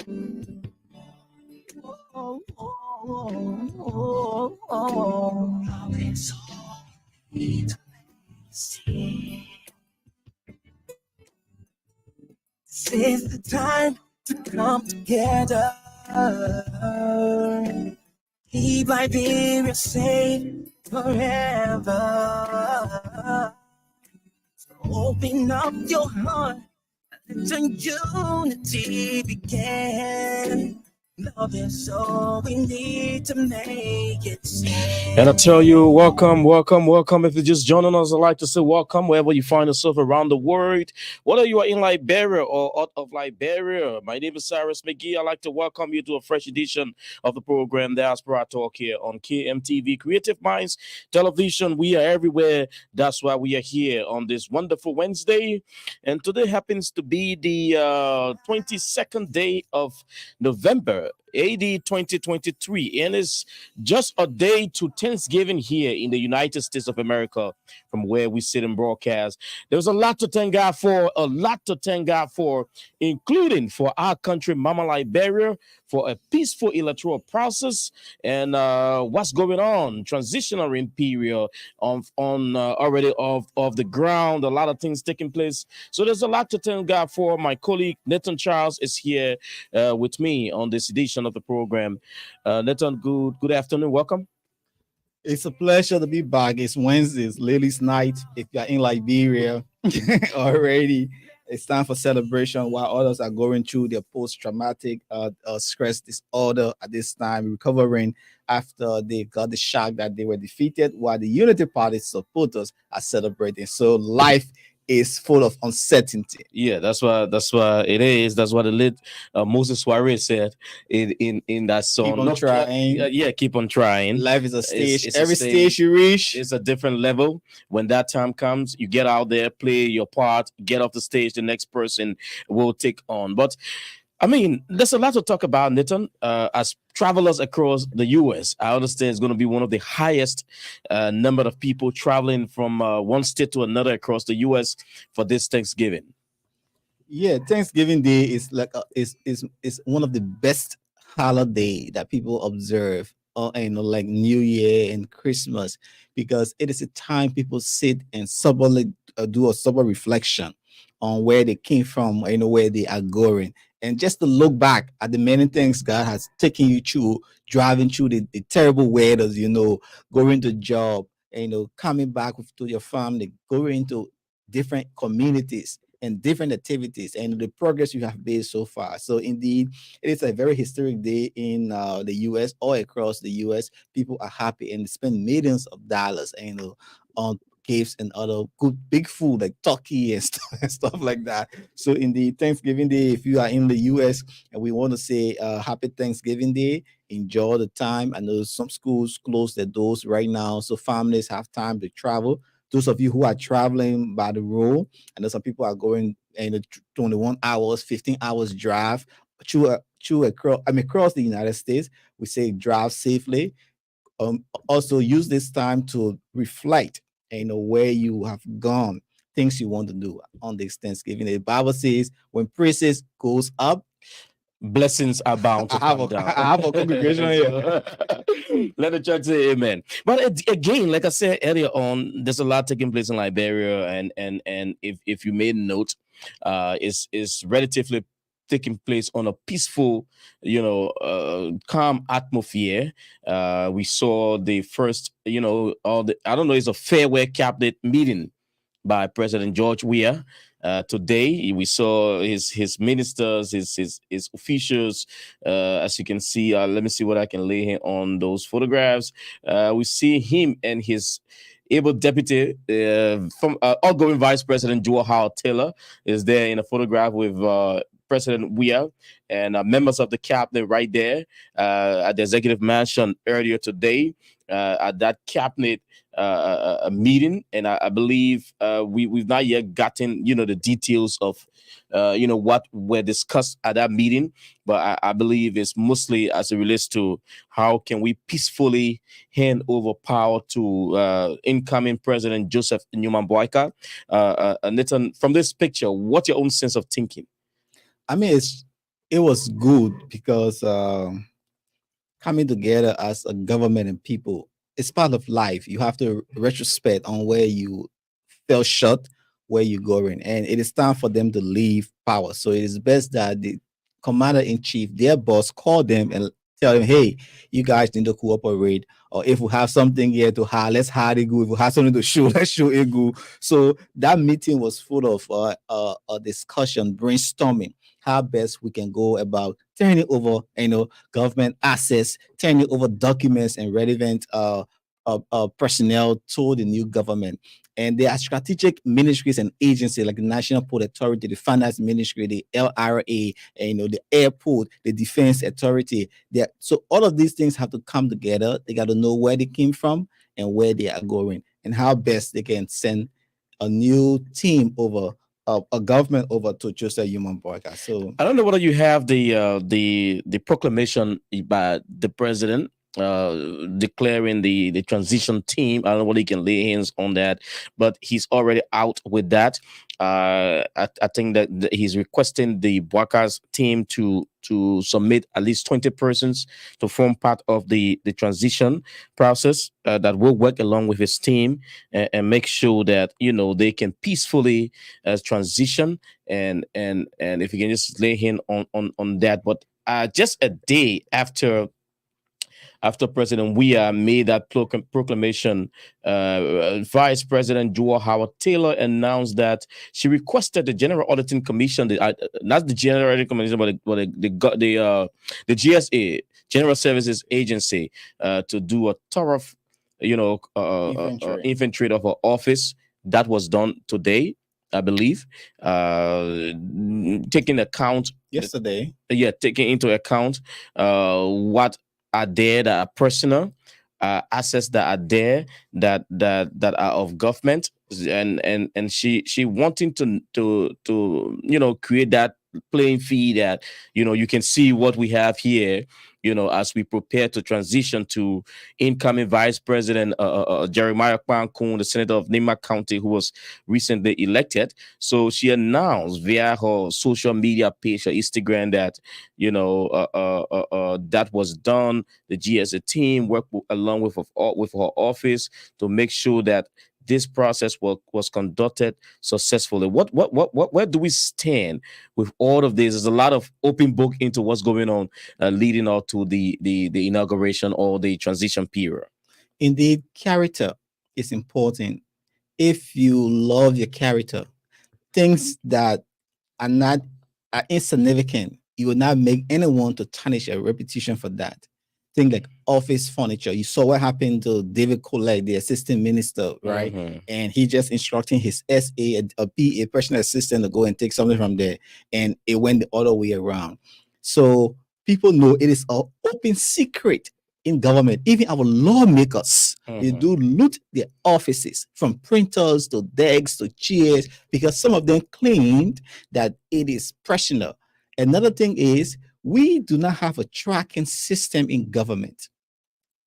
Oh, oh, oh. Since the time to come together, keep Liberia safe forever. So open up your heart and unity begin. Love is all we need to make it stand. And I tell you, welcome, welcome, welcome. If you're just joining us, I'd like to say welcome wherever you find yourself around the world. Whether you are in Liberia or out of Liberia, my name is Cyrus McGee. I'd like to welcome you to a fresh edition of the program Diaspora Talk here on KMTV Creative Minds Television. We are everywhere. That's why we are here on this wonderful Wednesday. And today happens to be the 22nd day of November, AD 2023. And it's just a day to Thanksgiving here in the United States of America, from where we sit and broadcast. There's a lot to thank God for, including for our country, Mama Liberia, for a peaceful electoral process and what's going on, transitional period on already of the ground, a lot of things taking place. So there's a lot to thank God for. My colleague Nathan Charles is here with me on this edition of the program. Nathan, good afternoon. Welcome. It's a pleasure to be back. It's Wednesday, it's ladies' night. If you're in Liberia already, it's time for celebration while others are going through their post-traumatic stress disorder at this time, recovering after they got the shock that they were defeated, while the Unity Party supporters are celebrating. So life is full of uncertainty. Yeah, that's why it is. That's what the late Moses Suarez said in that song. Keep on trying. Yeah, keep on trying. Life is a stage. It's Every a stage you reach, it's a different level. When that time comes, you get out there, play your part, get off the stage. The next person will take on. But I mean, there's a lot to talk about, Nathan. As travelers across the U.S., I understand it's going to be one of the highest number of people traveling from one state to another across the U.S. for this Thanksgiving. Yeah, Thanksgiving Day is like is one of the best holiday that people observe, or like New Year and Christmas, because it is a time people sit and soberly do a sober reflection on where they came from, where they are going, and just to look back at the many things God has taken you through, driving through the terrible weathers, going to job, coming back to your family, going to different communities and different activities and the progress you have made so far. So indeed, it is a very historic day in the U.S. all across the U.S. People are happy and spend millions of dollars, on gifts and other good big food like turkey and stuff like that. So indeed, Thanksgiving Day, if you are in the U.S. and we want to say happy Thanksgiving Day, enjoy the time. I know some schools close their doors right now, so families have time to travel. Those of you who are traveling by the road, I know some people are going 21 hours, 15 hours drive across the United States. We say drive safely. Also use this time to reflect, where you have gone, things you want to do on this Thanksgiving. The Bible says when praises goes up, blessings are bound to come down. I have a congregation here. Let the church say amen. But again, like I said earlier on, there's a lot taking place in Liberia, and if you made note, is relatively taking place on a peaceful, calm atmosphere. We saw the first, I don't know, it's a farewell cabinet meeting by President George Weah. Today we saw his ministers, his officials. As you can see, let me see what I can lay here on those photographs. We see him and his able deputy from outgoing Vice President Joe Howard Taylor is there in a photograph with President Weah and members of the cabinet right there at the executive mansion earlier today at that cabinet meeting. And I believe we've not yet gotten, the details of, what were discussed at that meeting. But I believe it's mostly as it relates to how can we peacefully hand over power to incoming President Joseph Newman Boyka. Nathan, from this picture, what's your own sense of thinking? I mean, It was good because coming together as a government and people, it's part of life. You have to retrospect on where you fell short, where you're going, and it is time for them to leave power. So it is best that the commander in chief, their boss, call them and tell them, hey, you guys need to cooperate. Or if we have something here to hire, let's hire it good. If we have something to show, let's show it good. So that meeting was full of a discussion, brainstorming how best we can go about turning over, government assets, turning over documents and relevant personnel to the new government. And there are strategic ministries and agencies like the National Port Authority, the Finance Ministry, the LRA, and the airport, the Defense Authority. So all of these things have to come together. They got to know where they came from and where they are going, and how best they can send a new team over, a government over to just a human broadcast. So I don't know whether you have the proclamation by the president declaring the transition team. I don't know whether he can lay hands on that, but he's already out with that. I think that he's requesting the Boakas team to submit at least 20 persons to form part of the transition process that will work along with his team and make sure that they can peacefully transition and if you can just lay in on that. But just a day after President Weah made that proclamation, Vice President Joa Howard Taylor announced that she requested the General Auditing Commission, not the General Auditing Commission, the GSA, General Services Agency, to do a thorough, inventory of her office. That was done today, I believe, taking account yesterday, taking into account what are there that are personal, assets that are there that are of government, and she wanting to create that playing field that you can see what we have here, as we prepare to transition to incoming Vice President Jeremiah Kwan, the senator of Nima County, who was recently elected. So she announced via her social media page, her Instagram, that that was done. The GSA team worked along with her office to make sure that this process was conducted successfully. Where do we stand with all of this? There's a lot of open book into what's going on, leading up to the inauguration or the transition period. Indeed, character is important. If you love your character, things that are insignificant, you will not make anyone to tarnish a reputation for that. Things like office furniture. You saw what happened to David Colette, the assistant minister, right? Mm-hmm. And he just instructing his SA, a PA, personal assistant, to go and take something from there, and it went the other way around. So people know it is an open secret in government. Even our lawmakers, they do loot their offices, from printers to desks to chairs, because some of them claimed that it is personal. Another thing is, we do not have a tracking system in government.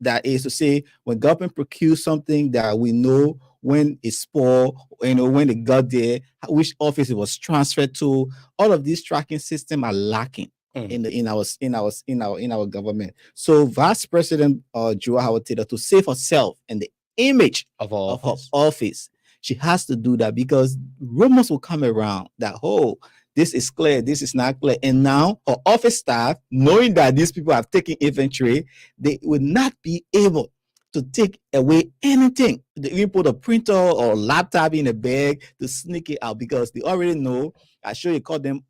That is to say, when government procures something, that we know when it's spoiled, when it got there, which office it was transferred to. All of these tracking systems are lacking in our government. So Vice President Joa Howard Taylor, to save herself and the image of her office, she has to do that, because rumors will come around that, oh, this is clear, this is not clear. And now her office staff, knowing that these people have taken inventory, they will not be able to take away anything. They even put a printer or laptop in a bag to sneak it out, because they already know. I'm sure you caught them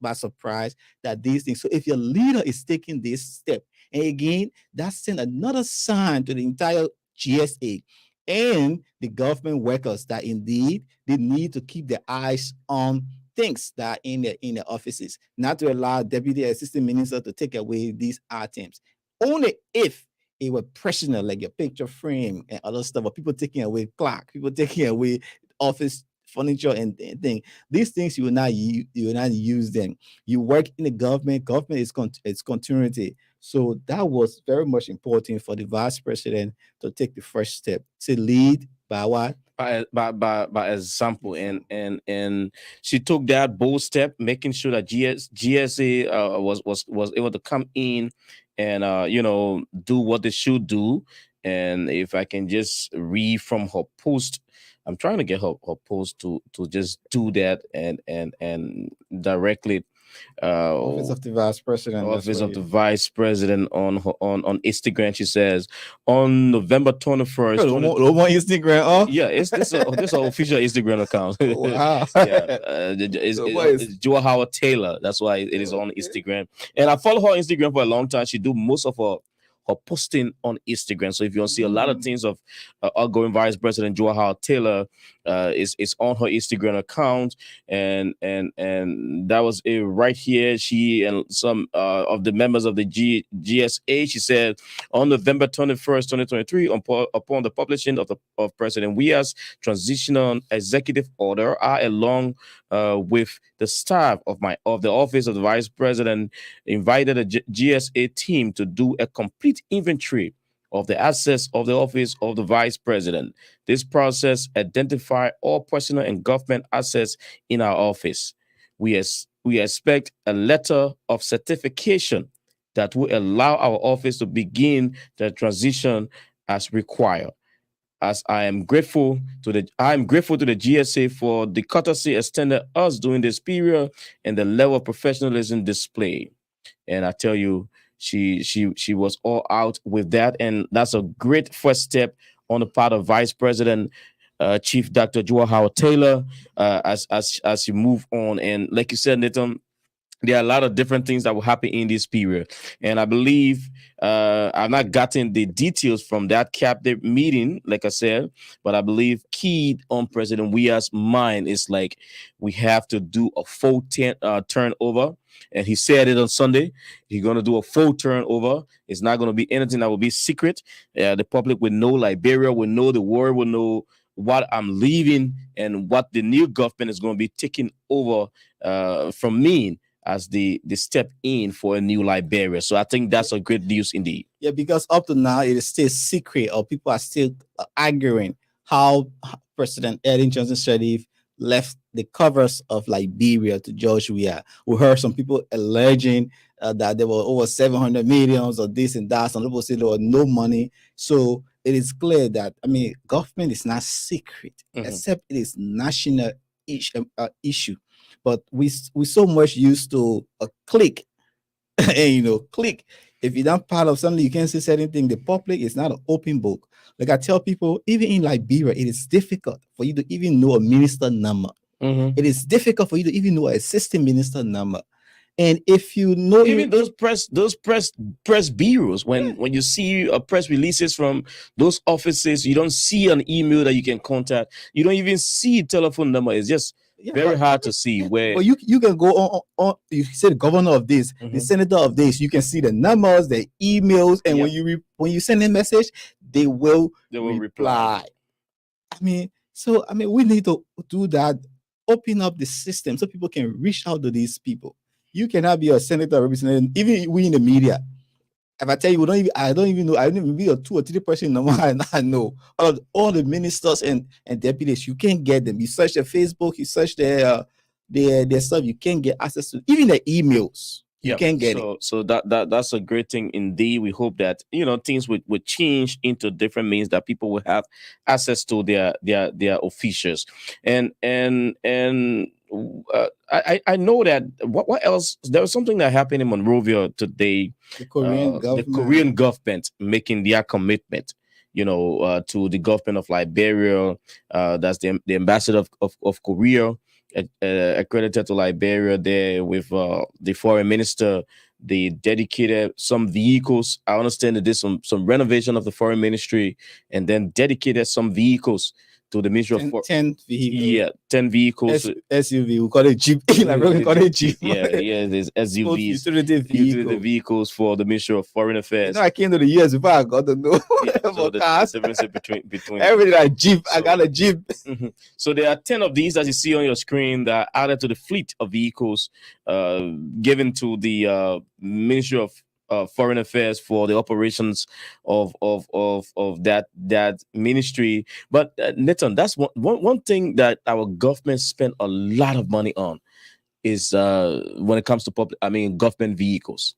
by surprise, that these things. So if your leader is taking this step, and again, that's sent another sign to the entire GSA and the government workers, that indeed they need to keep their eyes on things that are in the offices, not to allow deputy assistant minister to take away these items. Only if it were personal, like your picture frame and other stuff, or people taking away clock, people taking away office furniture and thing. These things you will not use them. You work in the government. Government is it's continuity. So that was very much important for the vice president to take the first step, to lead by what? by example, and she took that bold step, making sure that GSA was able to come in and do what they should do. And if I can just read from her post, I'm trying to get her post to just do that and directly Office uh of the Vice President. That's office where of the you. vice president on Instagram. She says on November 21st, No more, no more Instagram. Oh, yeah, this is an official Instagram account. oh wow. Yeah, So what is it's Joa Howard Taylor. That's why it is on okay? Instagram. And I follow her Instagram for a long time. She do most of her posting on Instagram. So if you want to see a lot of Mm. things of outgoing Vice President Joa Howard Taylor, is on her Instagram account, and that was it right here. She and some of the members of the GSA. She said on November 21st, 2023, upon the publishing of President Weah's transitional executive order, I, along with the staff of the office of the vice president, invited a GSA team to do a complete inventory of the assets of the office of the vice president. This process identified all personal and government assets in our office. We expect a letter of certification that will allow our office to begin the transition as required. As I am grateful to the GSA for the courtesy extended us during this period and the level of professionalism displayed. And I tell you, she was all out with that, and that's a great first step on the part of Vice President Chief Dr. Joa Howard Taylor, as you move on. And like you said, Nathan, there are a lot of different things that will happen in this period. And I believe I've not gotten the details from that cabinet meeting, like I said, but I believe key on President Weah's mind is like we have to do a full turnover. And he said it on Sunday. He's going to do a full turnover. It's not going to be anything that will be secret. The public will know, Liberia will know, the world will know what I'm leaving and what the new government is going to be taking over from me as the step in for a new Liberia. So I think that's a great news indeed. Yeah, because up to now it is still secret, or people are still arguing how President Ellen Johnson Sirleaf left the covers of Liberia to George Weah. We heard some people alleging that there were over 700 millions or this and that. Some people say there was no money. So it is clear that, I mean, government is not secret, except it is national issue. But we so much used to click and click. If you're not part of something, you can't say certain thing. The public is not an open book. Like I tell people, even in Liberia, it is difficult for you to even know a minister number. It is difficult for you to even know an assistant minister number. And if you know even those press bureaus, when you see press releases from those offices, you don't see an email that you can contact. You don't even see telephone number. It's just very hard to see where. But you can go on. You say the governor of this, the senator of this. You can see the numbers, the emails, and when you send a message, they will reply. I mean, we need to do that. Open up the system so people can reach out to these people. You cannot be a senator representative, even we in the media. If I tell you, I don't even know. I don't even be a 2 or 3 person number. I know all the ministers and deputies. You can't get them. You search their Facebook. You search their stuff. You can't get access to even the emails. You can't get it. So that's a great thing indeed. We hope that things would change into different means that people will have access to their officials. And I know that what else? There was something that happened in Monrovia today. The Korean government making their commitment, to the government of Liberia. That's the ambassador of Korea, accredited to Liberia there with the foreign minister. They dedicated some vehicles. I understand that there's some renovation of the foreign ministry, and then dedicated some vehicles to the Ministry of 10 vehicles. Yeah, 10 vehicles. SUV. We call it Jeep. We call it Jeep. Yeah, there's SUVs. Utility vehicles for the Ministry of Foreign Affairs. I came to the US before I got to know so the difference between everything like Jeep. I got a Jeep. So there are 10 of these, as you see on your screen, that are added to the fleet of vehicles given to the Ministry Foreign Affairs for the operations of that ministry. But Nathan, that's one thing that our government spent a lot of money on is when it comes to government vehicles.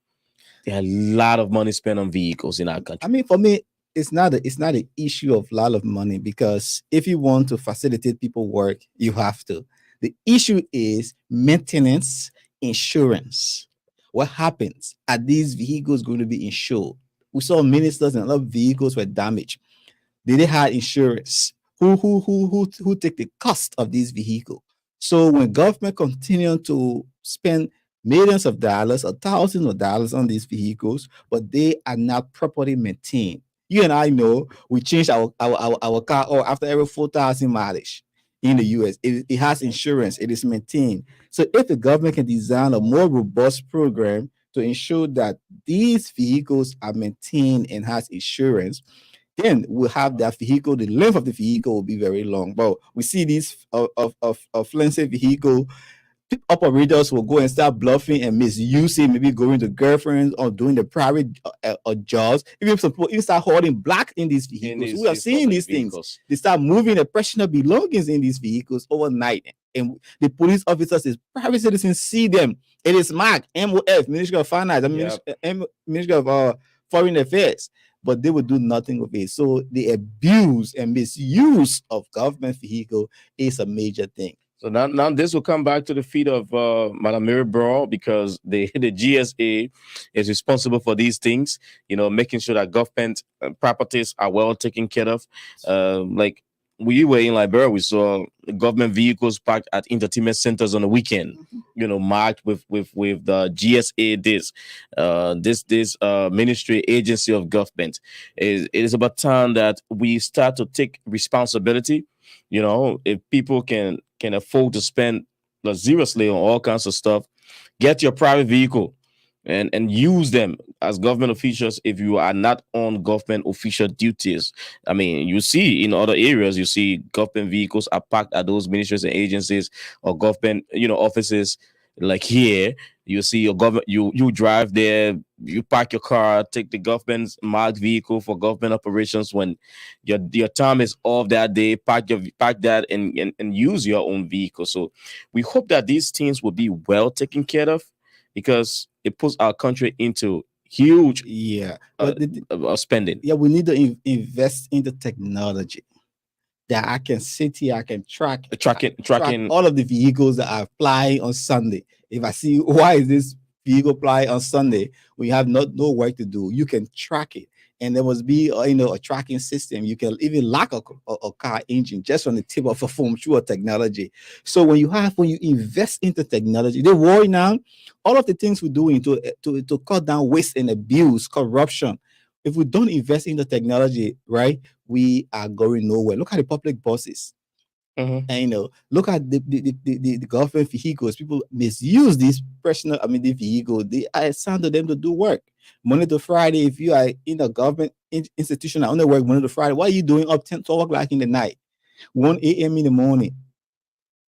There are a lot of money spent on vehicles in our I country. mean, for me, it's not an issue of lot of money, because if you want to facilitate people work, you have to. The issue is maintenance, insurance. What happens? Are these vehicles going to be insured? We saw ministers and a lot of vehicles were damaged. Did they have insurance? Who take the cost of these vehicles? So when government continue to spend millions of dollars or thousands of dollars on these vehicles, but they are not properly maintained. You and I know we change our car or after every 4,000 mileage in the US. It has insurance, it is maintained. So if the government can design a more robust program to ensure that these vehicles are maintained and has insurance, then we'll have that vehicle. The length of the vehicle will be very long. But we see these of flimsy vehicle operators will go and start bluffing and misusing, maybe going to girlfriends or doing the private jobs. Even some people even start holding black in these vehicles. We are These seeing public these things. vehicles. They start moving the personal belongings in these vehicles overnight, and the police officers, as private citizens, see them. It is marked MOF, Ministry of Finance, Ministry of Foreign Affairs, but they will do nothing with it. So the abuse and misuse of government vehicle is a major thing. So now this will come back to the feet of Madam Mary Brown, because the GSA is responsible for these things, making sure that government properties are well taken care of. Like we were in Liberia, we saw government vehicles parked at entertainment centers on the weekend, marked with the GSA this ministry agency of government. It is about time that we start to take responsibility. If people can afford to spend seriously on all kinds of stuff, get your private vehicle and use them as government officials if you are not on government official duties. I mean, you see in other areas, you see government vehicles are parked at those ministries and agencies or government, offices. Like here, you see your government, you drive there, you park your car, take the government's marked vehicle for government operations. When your time is off that day, park that and use your own vehicle. So we hope that these things will be well taken care of, because it puts our country into huge but spending. We need to invest in the technology that I can sit here, I can track all of the vehicles that are flying on Sunday. If I see why is this vehicle flying on Sunday, we have no work to do. You can track it, and there must be a tracking system. You can even lock a car engine just on the tip of a phone through a technology. So when you invest into technology, they worry now all of the things we're doing to cut down waste and abuse, corruption. If we don't invest in the technology, right, we are going nowhere. Look at the public buses. And look at the government vehicles. People misuse these the vehicle. They assign to them to do work Monday to Friday. If you are in a government institution that only work Monday to Friday, what are you doing up 10 12 o'clock in the night, 1 a.m. in the morning?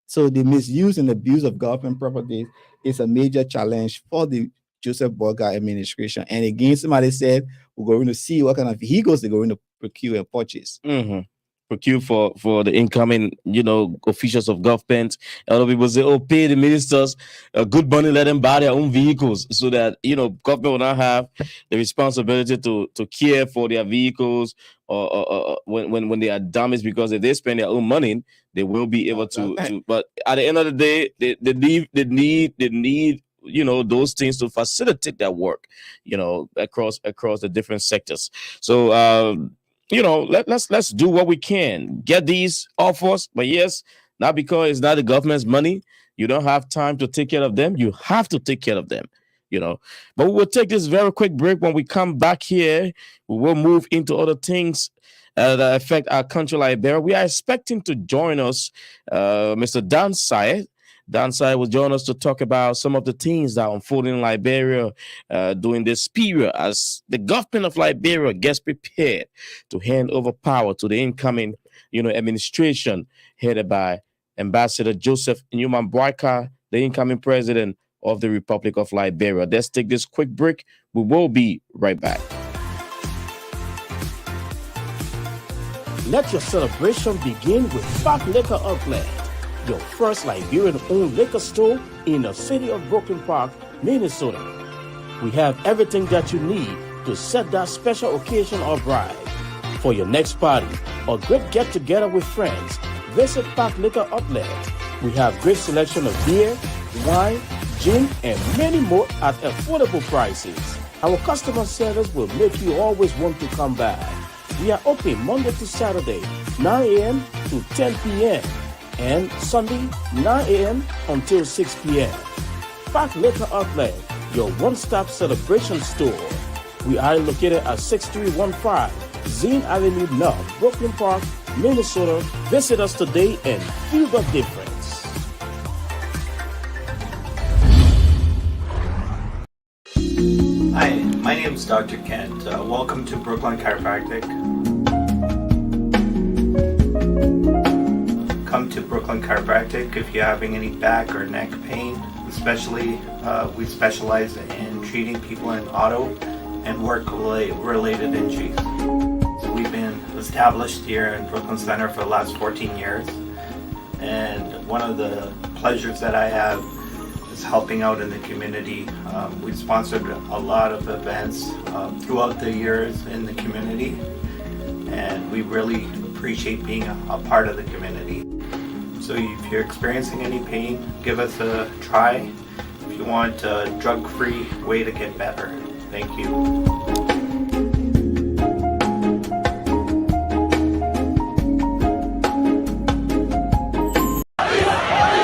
So the misuse and abuse of government properties is a major challenge for the Joseph Boga administration. And again, somebody said we're going to see what kind of vehicles they're going to procure and purchase. Procure for the incoming, officials of government. Other people say, "Oh, pay the ministers good money, let them buy their own vehicles, so that government will not have the responsibility to care for their vehicles, or when they are damaged, because if they spend their own money, they will be able to. But at the end of the day, they need those things to facilitate that work, across the different sectors. So. Let's do what we can. Get these offers, but yes, not because it's not the government's money. You don't have time to take care of them. You have to take care of them. But we will take this very quick break. When we come back here, we will move into other things that affect our country, Liberia. We are expecting to join us, Mr. Dan Syed. Dan Syed will join us to talk about some of the things that are unfolding in Liberia during this period, as the government of Liberia gets prepared to hand over power to the incoming, administration headed by Ambassador Joseph Newman Boyka, the incoming president of the Republic of Liberia. Let's take this quick break. We will be right back. Let your celebration begin with Park Liquor Outlet, your first Liberian-owned liquor store in the city of Brooklyn Park, Minnesota. We have everything that you need to set that special occasion or ride. For your next party or great get-together with friends, visit Park Liquor Outlet. We have great selection of beer, wine, gin, and many more at affordable prices. Our customer service will make you always want to come back. We are open Monday to Saturday, 9 a.m. to 10 p.m. and Sunday, 9 a.m. until 6 p.m. Park Liquor Outlet, your one-stop celebration store. We are located at 6315 Zine Avenue North, Brooklyn Park, Minnesota. Visit us today and feel the difference. Hi, my name is Dr. Kent. Welcome to Brooklyn Chiropractic. Come to Brooklyn Chiropractic if you're having any back or neck pain. Especially, we specialize in treating people in auto and work-related injuries. So we've been established here in Brooklyn Center for the last 14 years. And one of the pleasures that I have is helping out in the community. We've sponsored a lot of events throughout the years in the community, and we really appreciate being a part of the community. So if you're experiencing any pain, give us a try if you want a drug-free way to get better. Thank you.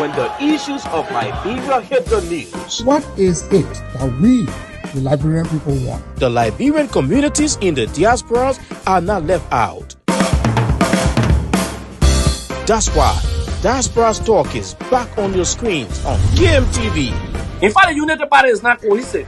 When the issues of Liberia hit the news, what is it that we, the Liberian people, want? The Liberian communities in the diasporas are not left out. That's why Diaspora Talk is back on your screens on KMTV. in fact, the United Party is not cohesive.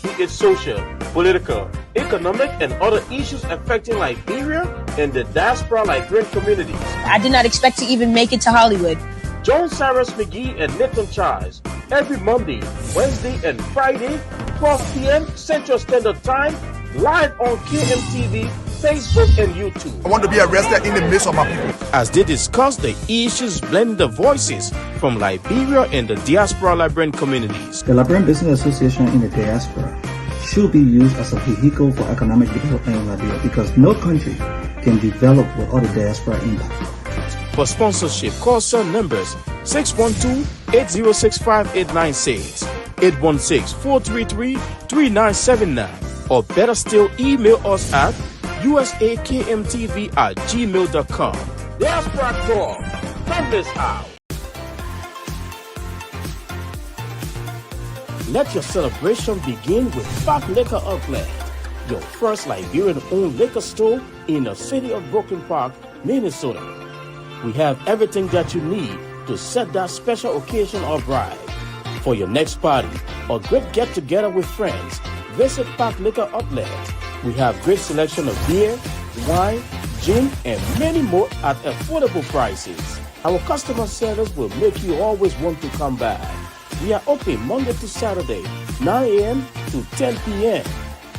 Be it social, political, economic, and other issues affecting Liberia and the diaspora Liberian communities. I did not expect to even make it to Hollywood. Joan Cyrus McGee and Nathan Charles every Monday, Wednesday, and Friday, 12 p.m. Central Standard Time, live on KMTV, Facebook, and YouTube. I want to be arrested in the midst of my people. As they discuss the issues blending the voices from Liberia and the diaspora Liberian communities. The Liberian Business Association in the diaspora should be used as a vehicle for economic development in Liberia because no country can develop without a diaspora impact. For sponsorship, call cell numbers 612-806-5896, 816-433-3979, or better still, email us at usakmtv@gmail.com. Diaspora Talk, come this out. Let your celebration begin with Park Liquor Outlet, your first Liberian-owned liquor store in the city of Brooklyn Park, Minnesota. We have everything that you need to set that special occasion or ride. For your next party or great get-together with friends, visit Park Liquor Outlet. We have great selection of beer, wine, gin, and many more at affordable prices. Our customer service will make you always want to come back. We are open Monday to Saturday, 9 a.m. to 10 p.m.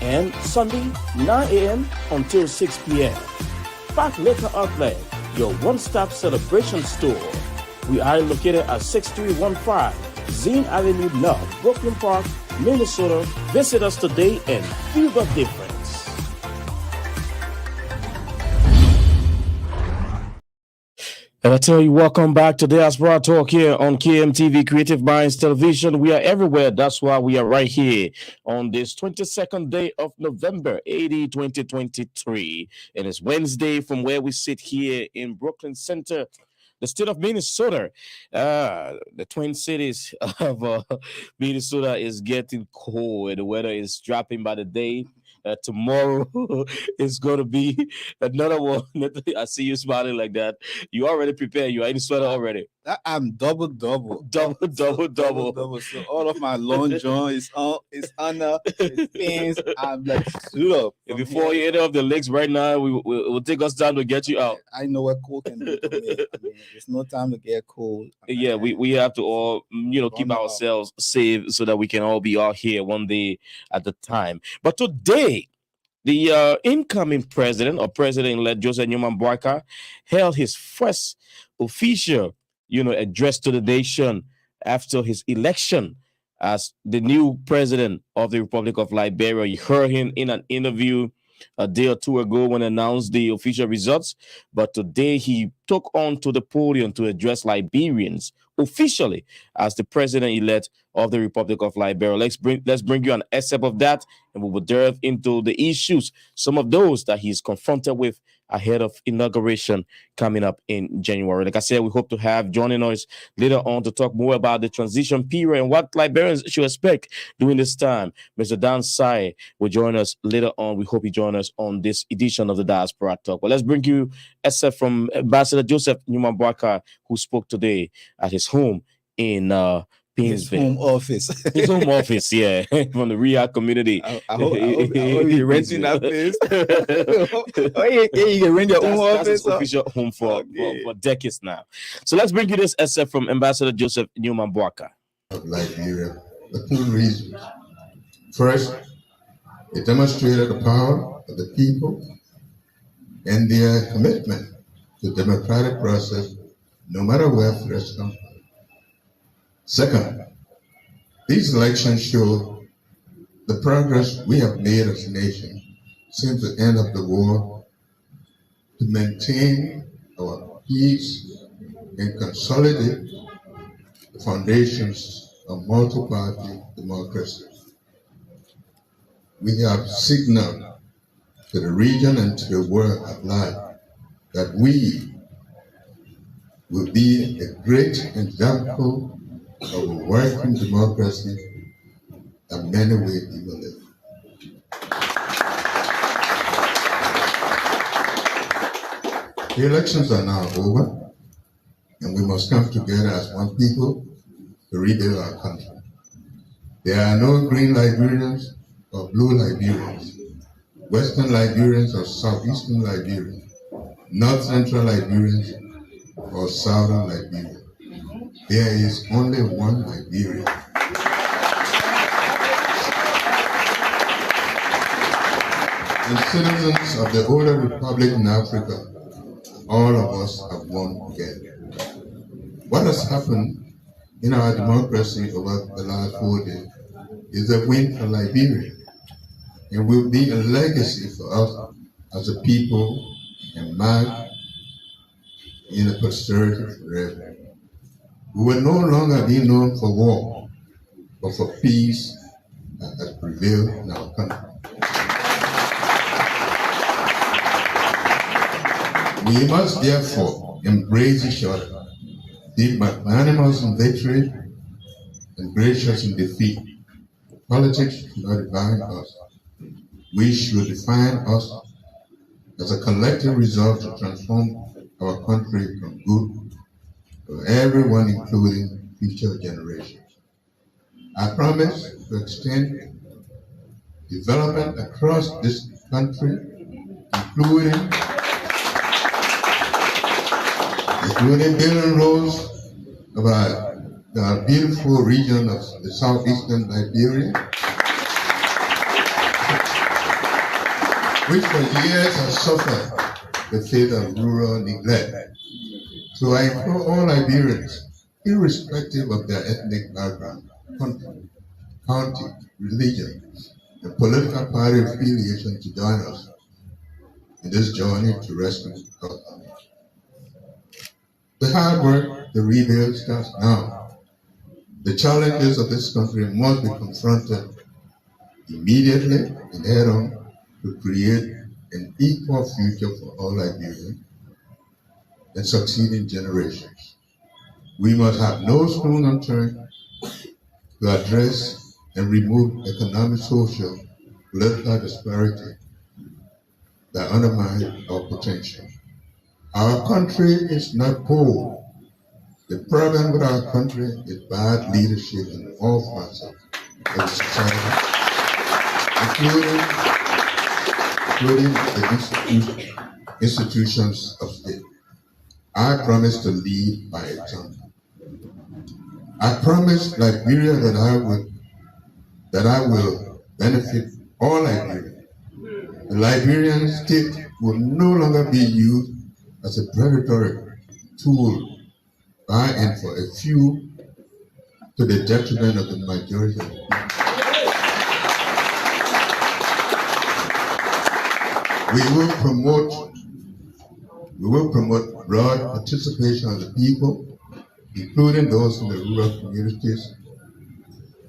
and Sunday, 9 a.m. until 6 p.m. Park Liquor Outlet, your one-stop celebration store. We are located at 6315 Zine Avenue North, Brooklyn Park, Minnesota. Visit us today and feel the difference. And I tell you, welcome back to Diaspora Talk here on KMTV Creative Minds Television. We are everywhere. That's why we are right here on this 22nd day of November, 2023. And it's Wednesday from where we sit here in Brooklyn Center, the state of Minnesota. The Twin Cities of Minnesota is getting cold. The weather is dropping by the day. Tomorrow is going to be another one. I see you smiling like that. You already prepared. You are in the sweater already. I'm double. Double. So all of my long john is under the pants. I'm like suit up. Before you enter off the legs right now, will take us time to get you out. I know what cold can do to me. I mean, there's no time to get cold. Yeah, we have to all keep ourselves safe so that we can all be out here one day at a time. But today, the incoming president or president-elect Joseph Newman Boakai held his first official, address to the nation after his election as the new president of the Republic of Liberia. You heard him in an interview a day or two ago when announced the official results, but today he took on to the podium to address Liberians officially as the president-elect of the Republic of Liberia. Let's bring you an excerpt of that, and we will delve into the issues, some of those that he's confronted with ahead of inauguration coming up in January. Like I said, we hope to have joining us later on to talk more about the transition period and what Liberians should expect during this time. Mr. Dan Sai will join us later on. We hope he joins us on this edition of the Diaspora Talk. Well, let's bring you excerpt from Ambassador Joseph Newman Boakai, who spoke today at his home in his home office. His home office, yeah, from the Riyadh community. I hope you're renting that place. You can rent your own office. That's his official home for decades now. So let's bring you this essay from Ambassador Joseph Newman Boakai. Of Liberia, for two reasons. First, it demonstrated the power of the people and their commitment to the democratic process, no matter where threats come from. Second, these elections show the progress we have made as a nation since the end of the war to maintain our peace and consolidate the foundations of multi-party democracy. We have signaled to the region and to the world at large that we will be a great example of a working democracy that many way people live. The elections are now over, and we must come together as one people to rebuild our country. There are no green Liberians or blue Liberians, Western Liberians or Southeastern Liberians, North Central Liberians or Southern Liberia. There is only one Liberia. And citizens of the older republic in Africa, all of us have won together. What has happened in our democracy over the last 4 days is a win for Liberia, and will be a legacy for us as a people and mark in a posterity forever. We will no longer be known for war, but for peace that has prevailed in our country. We must therefore embrace each other, be magnanimous in victory and gracious in defeat. Politics should not define us. We should define us as a collective resolve to transform our country from good for everyone, including future generations. I promise to extend development across this country, including building roads of our beautiful region of the southeastern Liberia, which for years has suffered the fate of rural neglect. So I implore all Liberians, irrespective of their ethnic background, country, county, religion, and political party affiliation, to join us in this journey to rescue our country. The hard work, the rebuild starts now. The challenges of this country must be confronted immediately and head on to create an equal future for all Liberians and succeeding generations. We must have no stone unturned to address and remove economic, social, political disparity that undermine our potential. Our country is not poor. The problem with our country is bad leadership in all facets of the society, including the institutions of state. I promise to lead by example. I promise Liberia that I will benefit all Liberians. The Liberian state will no longer be used as a predatory tool by and for a few to the detriment of the majority. We will promote broad participation of the people, including those in the rural communities,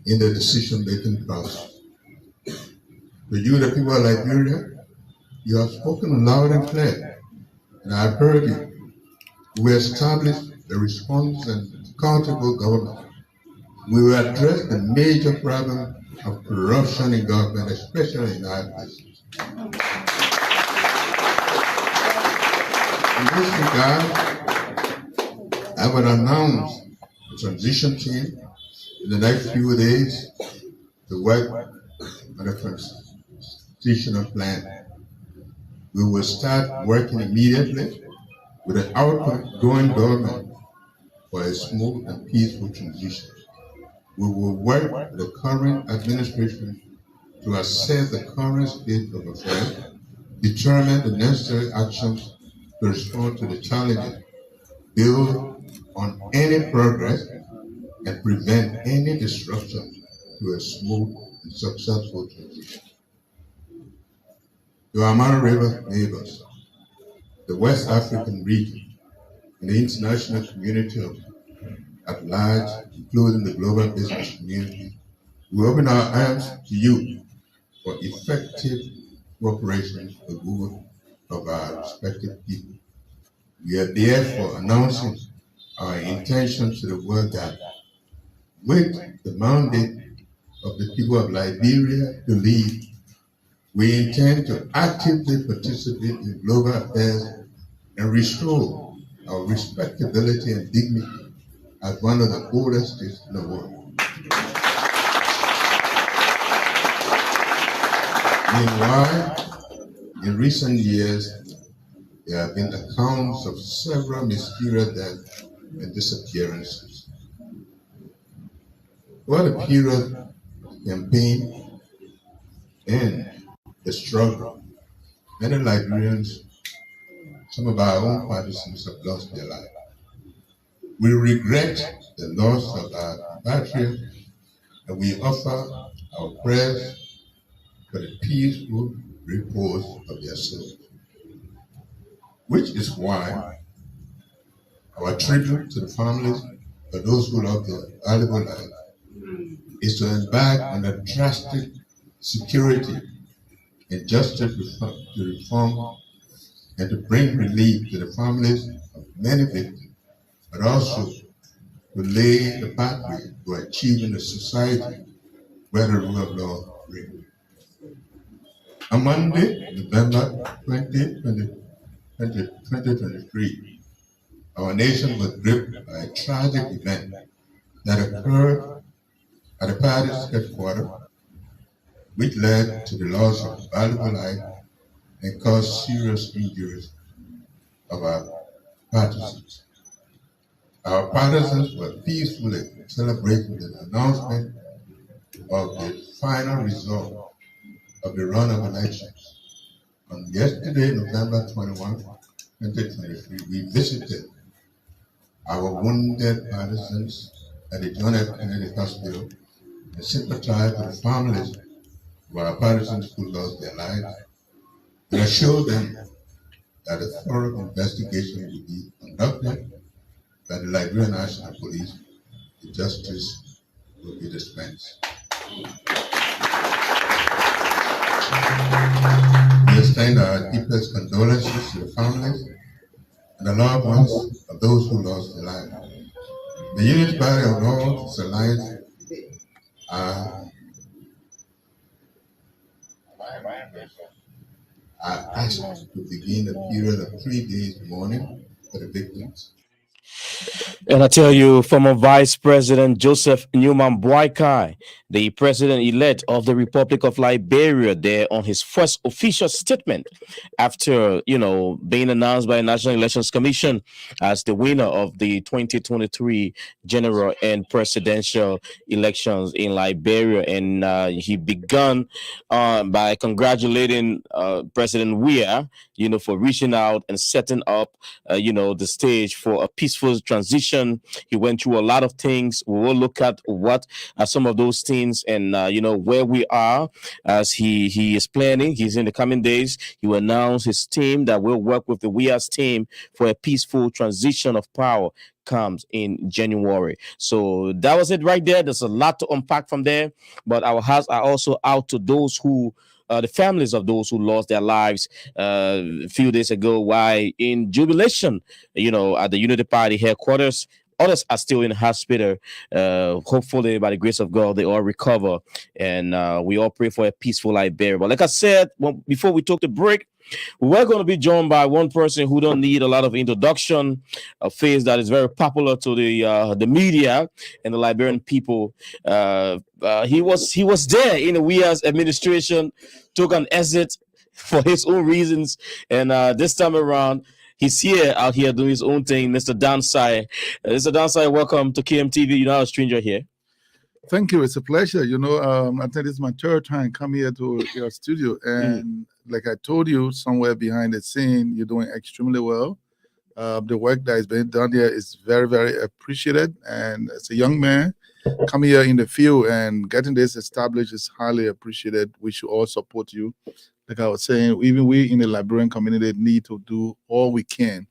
in the decision-making process. To you, the people of Liberia, you have spoken loud and clear, and I have heard you. We establish a response and accountable government. We will address the major problem of corruption in government, especially in high places. In this regard, I will announce a transition team in the next few days to work on a transitional plan. We will start working immediately with an outgoing government for a smooth and peaceful transition. We will work with the current administration to assess the current state of affairs, determine the necessary actions to respond to the challenges, build on any progress, and prevent any disruption to a smooth and successful transition. To our Mara River neighbors, the West African region, and the international community at large, including the global business community, we open our arms to you for effective cooperation for the good of our respective people. We are therefore announcing our intention to the world that with the mandate of the people of Liberia to lead, we intend to actively participate in global affairs and restore our respectability and dignity as one of the oldest states in the world. Meanwhile, in recent years, there have been accounts of several mysterious deaths and disappearances. Over the period of the campaign and the struggle, many Liberians, some of our own partisans, have lost their lives. We regret the loss of our compatriots, and we offer our prayers for the peaceful repose of their souls. Which is why our tribute to the families of those who lost their valuable lives is to embark on a drastic security and justice reform and to bring relief to the families of many victims, but also to lay the pathway to achieving a society where the rule of law reigns. On Monday, November 2023, our nation was gripped by a tragic event that occurred at the party's headquarters, which led to the loss of valuable life and caused serious injuries of our partisans. Our partisans were peacefully celebrating the announcement of the final result of the run-of elections. On yesterday, November 21, 2023, we visited our wounded partisans at the John F. Kennedy Hospital and sympathized with the families of our partisans who lost their lives and assured them that a thorough investigation will be conducted by the Liberian National Police and justice will be dispensed. We extend our deepest condolences to the families and the loved ones of those who lost their lives. The unity body of all its alliance are I ask to begin a period of 3 days mourning for the victims. And I tell you, former Vice President Joseph Newman Boakai, the president-elect of the Republic of Liberia, there on his first official statement after, being announced by the National Elections Commission as the winner of the 2023 general and presidential elections in Liberia. And he began by congratulating President Weah, for reaching out and setting up, the stage for a peaceful transition. He went through a lot of things. We will look at what are some of those things and, where we are as he is planning. He's in the coming days. He will announce his team that will work with the Weah's team for a peaceful transition of power comes in January. So that was it right there. There's a lot to unpack from there, but our hearts are also out to those who the families of those who lost their lives a few days ago while in jubilation, at the Unity Party headquarters. Others are still in the hospital. Hopefully, by the grace of God, they all recover. And we all pray for a peaceful Liberia. But like I said, before we took the break, we're going to be joined by one person who don't need a lot of introduction, a face that is very popular to the media and the Liberian people. He was there in the WEA's administration, took an exit for his own reasons, and this time around, he's out here doing his own thing, Mr. Dansai. Mr. Dansai, welcome to KMTV. You're not a stranger here. Thank you. It's a pleasure. I think it's my third time coming here to your studio. And like I told you, somewhere behind the scene, you're doing extremely well. The work that is being done here is very, very appreciated. And as a young man, coming here in the field and getting this established is highly appreciated. We should all support you. Like I was saying, even we in the Liberian community need to do all we can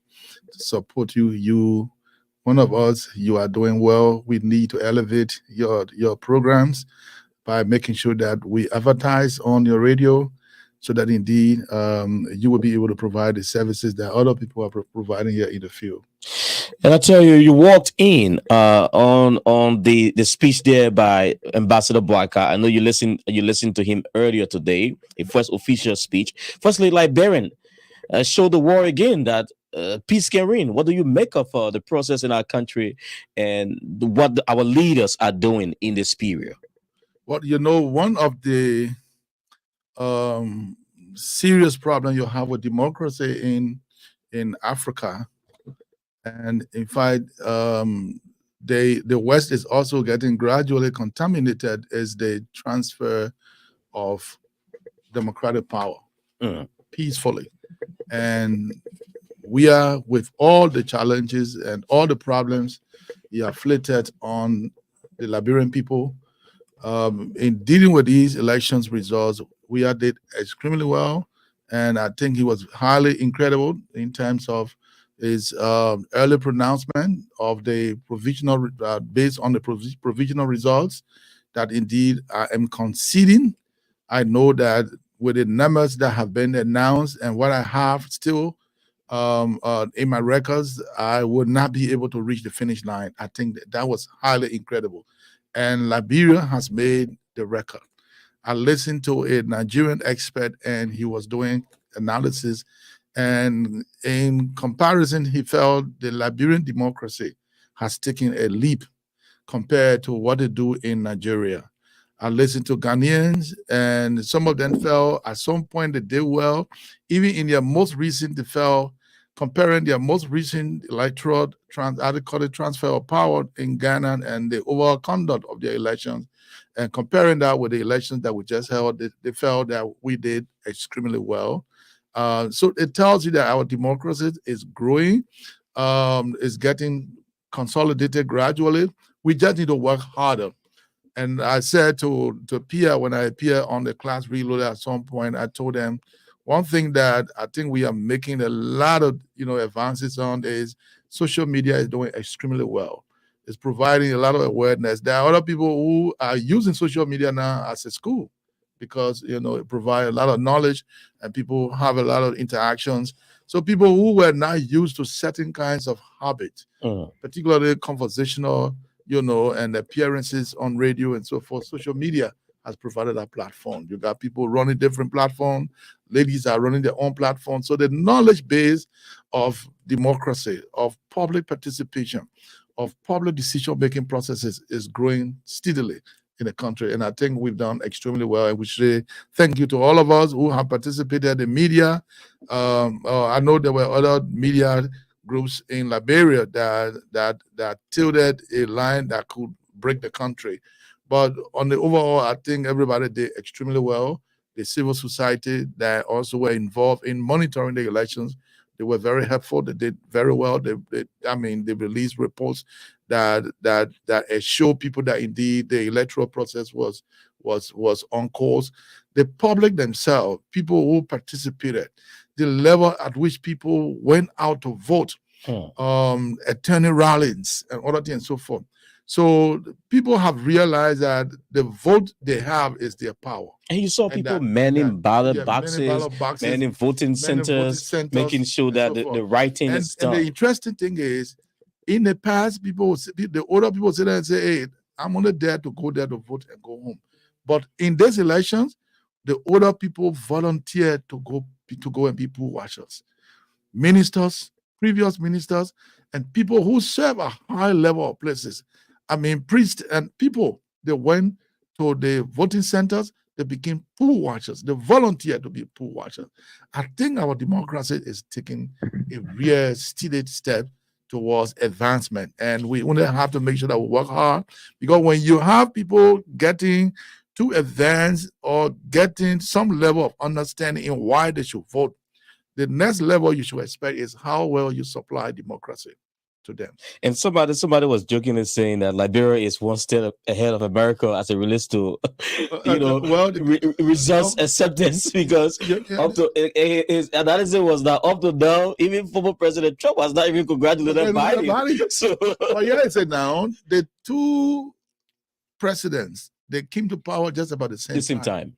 to support you. One of us, you are doing well. We need to elevate your programs by making sure that we advertise on your radio so that indeed you will be able to provide the services that other people are providing here in the field. And I tell you, you walked in on the speech there by Ambassador Boakai. I know you listened to him earlier today, a first official speech. Firstly, Liberian showed the war again that peace can reign. What do you make of the process in our country and what our leaders are doing in this period? Well, one of the serious problems you have with democracy in Africa, and in fact, the West is also getting gradually contaminated, is the transfer of democratic power peacefully. And we are, with all the challenges and all the problems he afflicted on the Liberian people, in dealing with these elections results, we did extremely well. And I think he was highly incredible in terms of his early pronouncement of the provisional, based on the provisional results, that indeed I am conceding. I know that with the numbers that have been announced and what I have still in my records, I would not be able to reach the finish line. I think that was highly incredible. And Liberia has made the record. I listened to a Nigerian expert and he was doing analysis. And in comparison, he felt the Liberian democracy has taken a leap compared to what they do in Nigeria. I listened to Ghanaians, and some of them felt at some point they did well. Even in their most recent, they felt, comparing their most recent electoral transfer of power in Ghana and the overall conduct of their elections, and comparing that with the elections that we just held, they felt that we did extremely well. So it tells you that our democracy is growing, is getting consolidated gradually. We just need to work harder. And I said to Pia, when I appeared on the class reload at some point, I told them one thing that I think we are making a lot of advances on is social media is doing extremely well. It's providing a lot of awareness. There are other people who are using social media now as a school because it provides a lot of knowledge and people have a lot of interactions. So people who were not used to certain kinds of habits, particularly conversational, and appearances on radio and so forth, social media has provided a platform. You got people running different platforms. Ladies are running their own platform. So the knowledge base of democracy, of public participation, of public decision-making processes is growing steadily in the country. And I think we've done extremely well. And we should thank you to all of us who have participated in media. I know there were other media groups in Liberia that tilted a line that could break the country. But on the overall, I think everybody did extremely well. The civil society that also were involved in monitoring the elections, they were very helpful. They did very well. They released reports that show people that indeed the electoral process was on course. The public themselves, people who participated, the level at which people went out to vote, attending rallies and other things and so forth. So people have realized that the vote they have is their power. And you saw people manning ballot boxes, manning voting centers, making sure that the writing is done. And the interesting thing is, in the past, the older people sit there and say, hey, I'm only there to go there to vote and go home. But in these elections, the older people volunteered to go and be poll watchers. Ministers, previous ministers, and people who serve a high level of places. I mean, priests and people, they went to the voting centers, they became poll watchers. They volunteered to be poll watchers. I think our democracy is taking a real steady step towards advancement. And we only have to make sure that we work hard, because when you have people getting to advance or getting some level of understanding in why they should vote, the next level you should expect is how well you supply democracy to them. And somebody was jokingly saying that Liberia is one step ahead of America as it relates to results acceptance, because up to his analysis was that up to now, even former President Trump has not even congratulated Biden. So I said now the two presidents, they came to power just about the same time.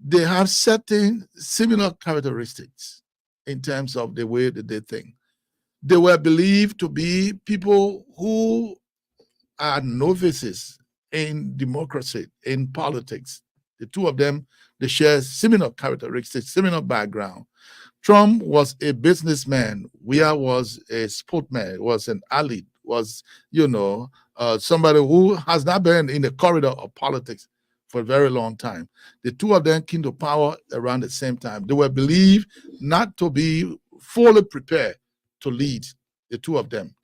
They have certain similar characteristics in terms of the way that they think. They were believed to be people who are novices in democracy, in politics. The two of them, they share similar characteristics, similar background. Trump was a businessman. Weah was a sportsman, was an athlete, was, somebody who has not been in the corridor of politics for a very long time. The two of them came to power around the same time. They were believed not to be fully prepared to lead, the two of them.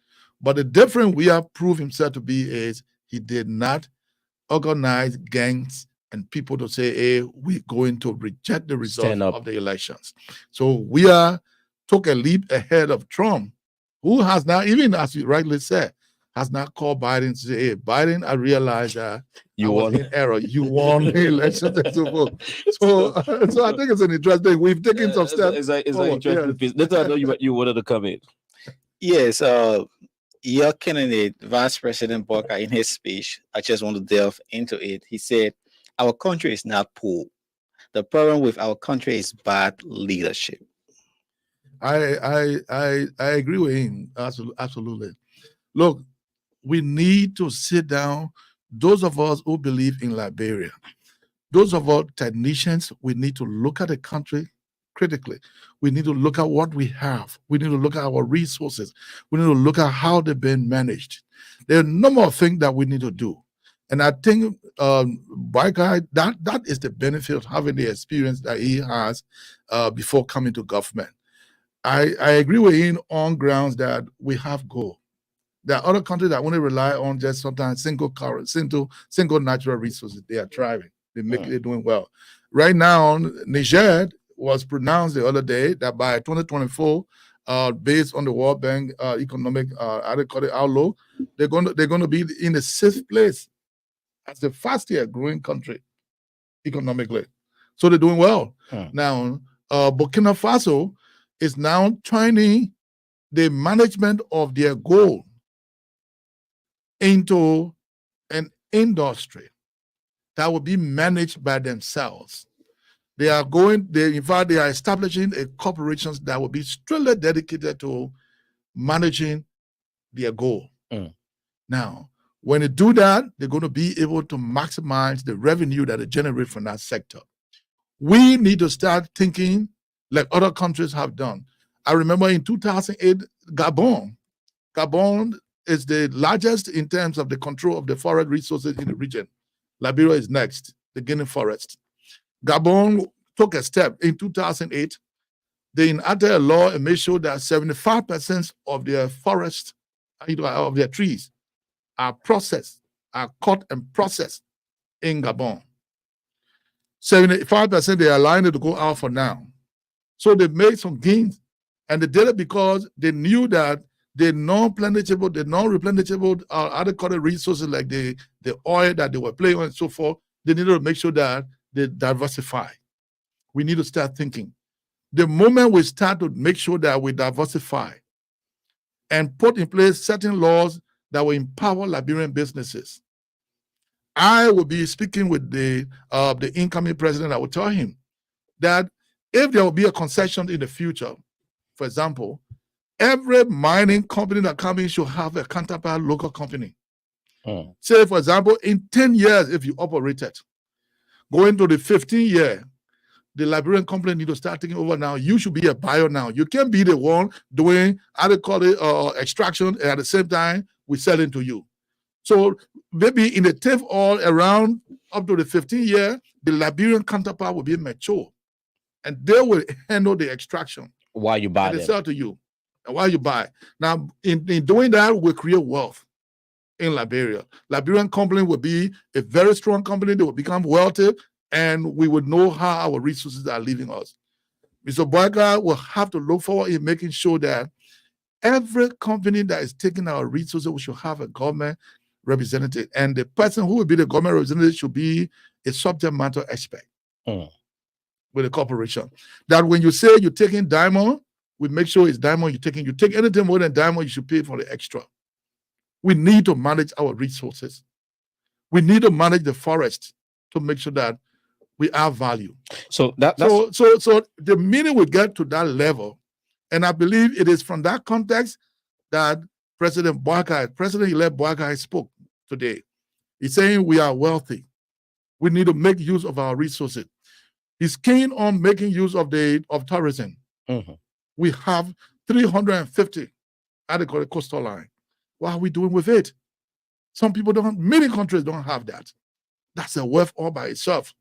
But the difference Weah proved himself to be is he did not organize gangs and people to say, hey, we're going to reject the results of the elections. So Weah took a leap ahead of Trump, who has now, even as you rightly said, has not called Biden to say, hey, Biden, I realize that you was in error. You won the election. So I think it's an interesting. We've taken some steps. It's an interesting piece. That's why I know you wanted to come in. Yes, your candidate, Vice President Barker, in his speech, I just want to delve into it. He said, our country is not poor. The problem with our country is bad leadership. I agree with him. Absolutely. Look, we need to sit down. Those of us who believe in Liberia, those of us technicians, we need to look at the country critically. We need to look at what we have. We need to look at our resources. We need to look at how they've been managed. There are a number of things that we need to do. And I think that is the benefit of having the experience that he has before coming to government. I agree with him on grounds that we have goal. There are other countries that only rely on just sometimes single natural resources. They are thriving. They're doing well. Right now, Niger was pronounced the other day that by 2024, based on the World Bank economic outlook, they're going to be in the 6th place as the fastest growing country economically. So they're doing well. Now, Burkina Faso is now turning the management of their gold into an industry that will be managed by themselves. They are establishing a corporations that will be strictly dedicated to managing their gold. Now, When they do that, they're going to be able to maximize the revenue that they generate from that sector. We need to start thinking like other countries have done. I remember in 2008, Gabon is the largest in terms of the control of the forest resources in the region. Liberia is next, the Guinea forest. Gabon took a step in 2008. They enacted a law and made sure that 75% of their forest, of their trees, are processed, are cut and processed in Gabon. 75% they are aligned to go out for now. So they made some gains, and they did it because they knew that the non-replenishable, other resources like the oil that they were playing on and so forth, they needed to make sure that they diversify. We need to start thinking. The moment we start to make sure that we diversify and put in place certain laws that will empower Liberian businesses, I will be speaking with the incoming president. I will tell him that if there will be a concession in the future, for example, every mining company that comes in should have a counterpart local company. Say, for example, in 10 years, if you operate it, going to the 15th year, the Liberian company need to start taking over now. You should be a buyer now. You can't be the one doing extraction, and at the same time, we sell it to you. So maybe in the 10th or around up to the 15th year, the Liberian counterpart will be mature, and they will handle the extraction. While you buy and they them. sell to you, and while you buy. Now, in doing that, we create wealth in Liberia. Liberian company will be a very strong company. They will become wealthy, and we would know how our resources are leaving us. Mr. Boyka will have to look forward in making sure that every company that is taking our resources, we should have a government representative. And the person who will be the government representative should be a subject matter expert with a corporation. That when you say you're taking diamond, we make sure it's diamond you're taking. You take anything more than diamond, you should pay for the extra. We need to manage our resources. We need to manage the forest to make sure that we add value. So so the minute we get to that level, and I believe it is from that context that President-elect Boyka spoke today. He's saying we are wealthy. We need to make use of our resources. He's keen on making use of tourism. We have 350 adequate coastal line. What are we doing with it? Many countries don't have that. That's a wealth all by itself.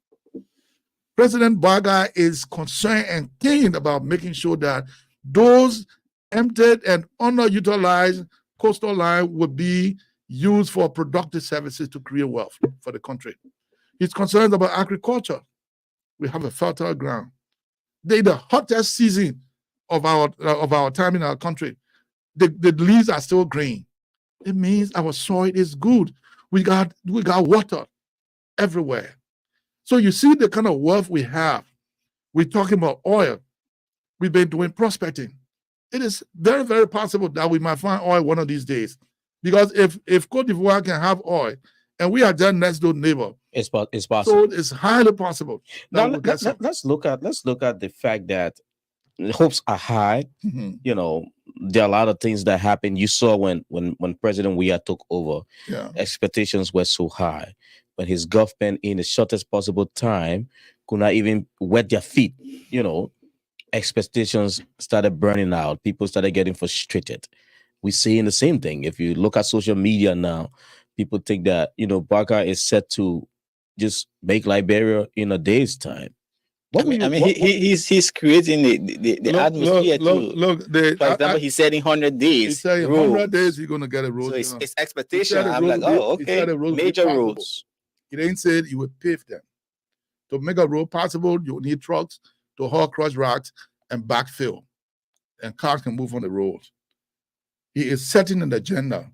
President Boyka is concerned and keen about making sure that those emptied and underutilized coastal line will be used for productive services to create wealth for the country. He's concerned about agriculture. We have a fertile ground. The hottest season of our time in our country, the leaves are still green. It means our soil is good. We got water everywhere. So you see the kind of wealth we have. We're talking about oil. We've been doing prospecting. It is very, very possible that we might find oil one of these days. Because if Cote d'Ivoire can have oil, and we are just next door neighbor, it's possible. So it's highly possible. Now let's look at the fact that hopes are high. You know, there are a lot of things that happen. You saw when President Weah took over, expectations were so high. When his government, in the shortest possible time, could not even wet their feet, you know, expectations started burning out. People started getting frustrated. We're seeing the same thing. If you look at social media now, people think that, you know, Boyka is set to just make Liberia in a day's time. He's creating the atmosphere too. For example, he said in 100 days. He said in 100 days he's going to get a road. So it's expectation. I'm like, okay, major roads. He ain't said he would pave them. To make a road possible, you need trucks to haul crush rocks and backfill, and cars can move on the road. He is setting an agenda.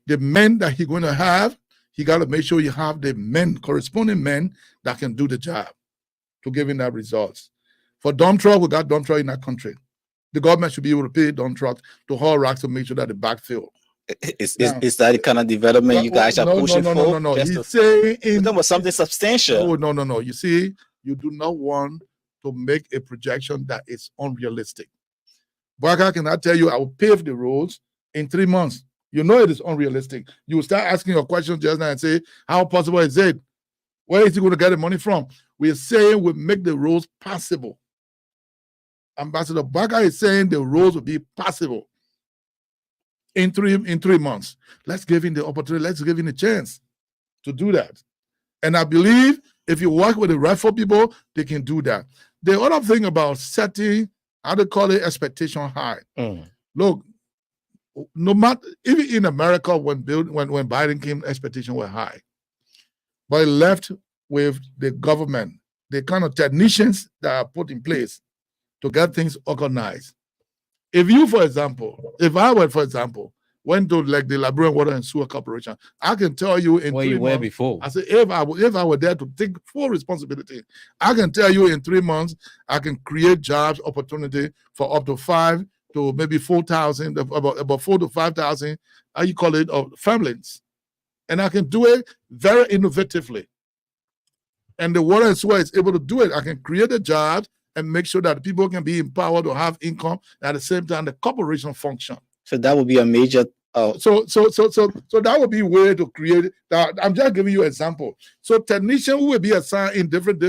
The men that he's going to have, he got to make sure you have the corresponding men that can do the job to give him that results. For dump truck, we got dump truck in that country. The government should be able to pay dump trucks to haul rocks to make sure that the backfill. Is that the kind of development you guys are pushing for? No. He's saying something substantial. No. You see, you do not want to make a projection that is unrealistic. Boyka cannot tell you I will pave the roads in 3 months. You know it is unrealistic. You will start asking your questions just now and say, how possible is it? Where is he going to get the money from? We're saying we make the roads passable. Ambassador Baga is saying the roads will be passable in 3 months. Let's give him the opportunity. Let's give him a chance to do that. And I believe if you work with the rightful people, they can do that. The other thing about setting, how they call it, expectation high. Look, no matter, even in America, when Biden came, expectations were high. But it left with the government, the kind of technicians that are put in place to get things organized. If you, for example, if I were, for example, went to like the Liberian Water and Sewer Corporation, I can tell you in where 3 you were months, before. I said, if I were there to take full responsibility, I can tell you in 3 months, I can create jobs, opportunity for up to 5 to maybe 4,000, about 4 to 5,000, how you call it, of families. And I can do it very innovatively. And the water and sewer is able to do it. I can create a job and make sure that people can be empowered to have income. At the same time, the corporation function. So that would be a major. So that would be a way to create that. I'm just giving you an example. So technicians will be assigned in different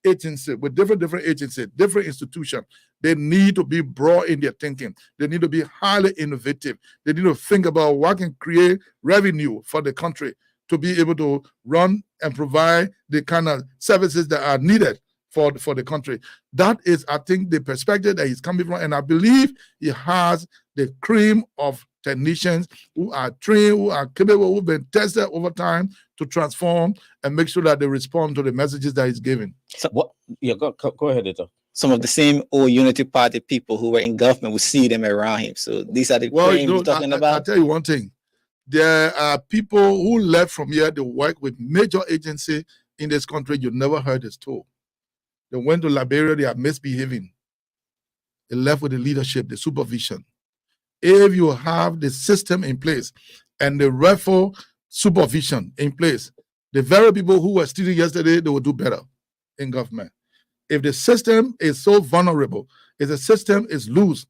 agencies, with different agencies, different institutions. They need to be broad in their thinking. They need to be highly innovative. They need to think about what can create revenue for the country to be able to run and provide the kind of services that are needed for the country. That is, I think, the perspective that he's coming from. And I believe he has the cream of technicians who are trained, who are capable, who've been tested over time to transform and make sure that they respond to the messages that he's giving. So, what? Yeah, go ahead, Ito. Some of the same old Unity Party people who were in government would see them around him. So these are the cream we're talking about. I'll tell you one thing. There are people who left from here to work with major agencies in this country. You never heard this talk. They went to Liberia, they are misbehaving. They left with the leadership, the supervision. If you have the system in place and the rightful supervision in place, the very people who were stealing yesterday, they will do better in government. If the system is so vulnerable, if the system is loose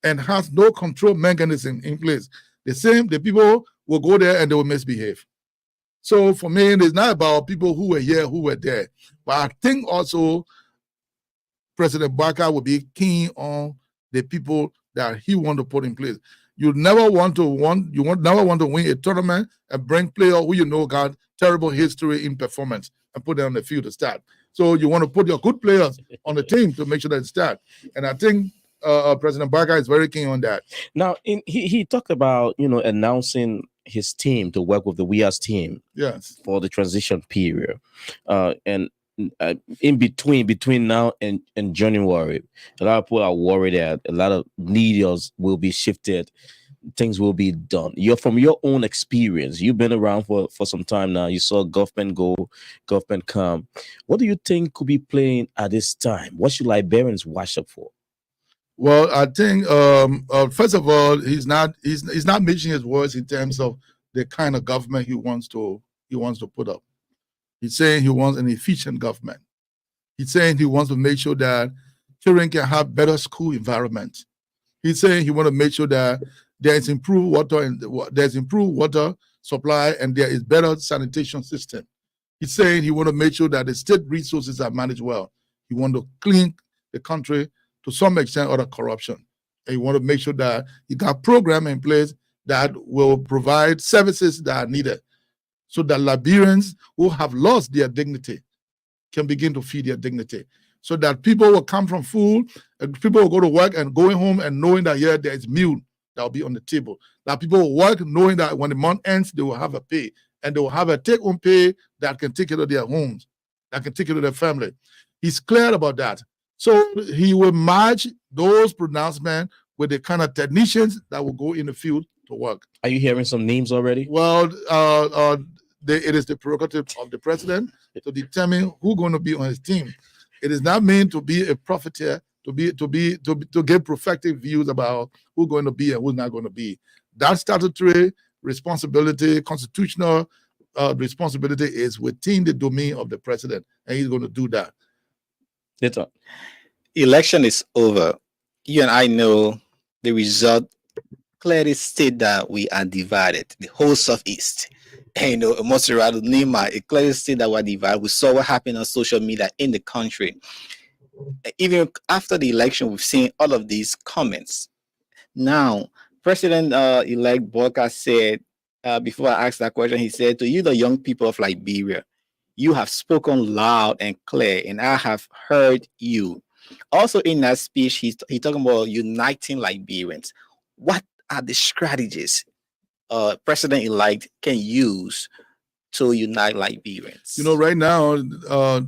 and has no control mechanism in place, the people will go there and they will misbehave. So for me, it's not about people who were here, who were there. But I think also President Barker will be keen on the people that he want to put in place. You never want to win a tournament and bring players who you know got terrible history in performance and put them on the field to start. So you want to put your good players on the team to make sure that they start. And I think President Barker is very keen on that. Now, he talked about announcing his team to work with the WIA's team, yes, for the transition period, and in between now and January, a lot of people are worried that a lot of leaders will be shifted, things will be done. You're from your own experience. You've been around for some time now. You saw government go, government come. What do you think could be playing at this time? What should Liberians watch up for? Well, I think first of all, he's not mixing his words in terms of the kind of government he wants to put up. He's saying he wants an efficient government. He's saying he wants to make sure that children can have better school environment. He's saying he wants to make sure that there is improved water supply and there is better sanitation system. He's saying he wants to make sure that the state resources are managed well. He wants to clean the country to some extent out of corruption. And he wants to make sure that he got program in place that will provide services that are needed, so that Liberians who have lost their dignity can begin to feed their dignity. So that people will come from food, and people will go to work and going home and knowing that here there is meal that will be on the table. That people will work knowing that when the month ends, they will have a pay. And they will have a take-home pay that can take care of their homes, that can take care of their family. He's clear about that. So he will match those pronouncements with the kind of technicians that will go in the field to work. Are you hearing some names already? Well, it is the prerogative of the president to determine who's going to be on his team. It is not meant to be a profiteer, to give prophetic views about who's going to be and who's not going to be. That statutory responsibility, constitutional responsibility is within the domain of the president, and he's going to do that. Election is over. You and I know the result clearly state that we are divided, the whole Southeast. And, Monserrato, Nima, it clearly state that we're divided. We saw what happened on social media in the country. Even after the election, we've seen all of these comments. Now, President-elect Boyka said, before I asked that question, he said, to you, the young people of Liberia, you have spoken loud and clear, and I have heard you. Also, in that speech, he's talking about uniting Liberians. What are the strategies President-elect can use to unite Liberians? Right now,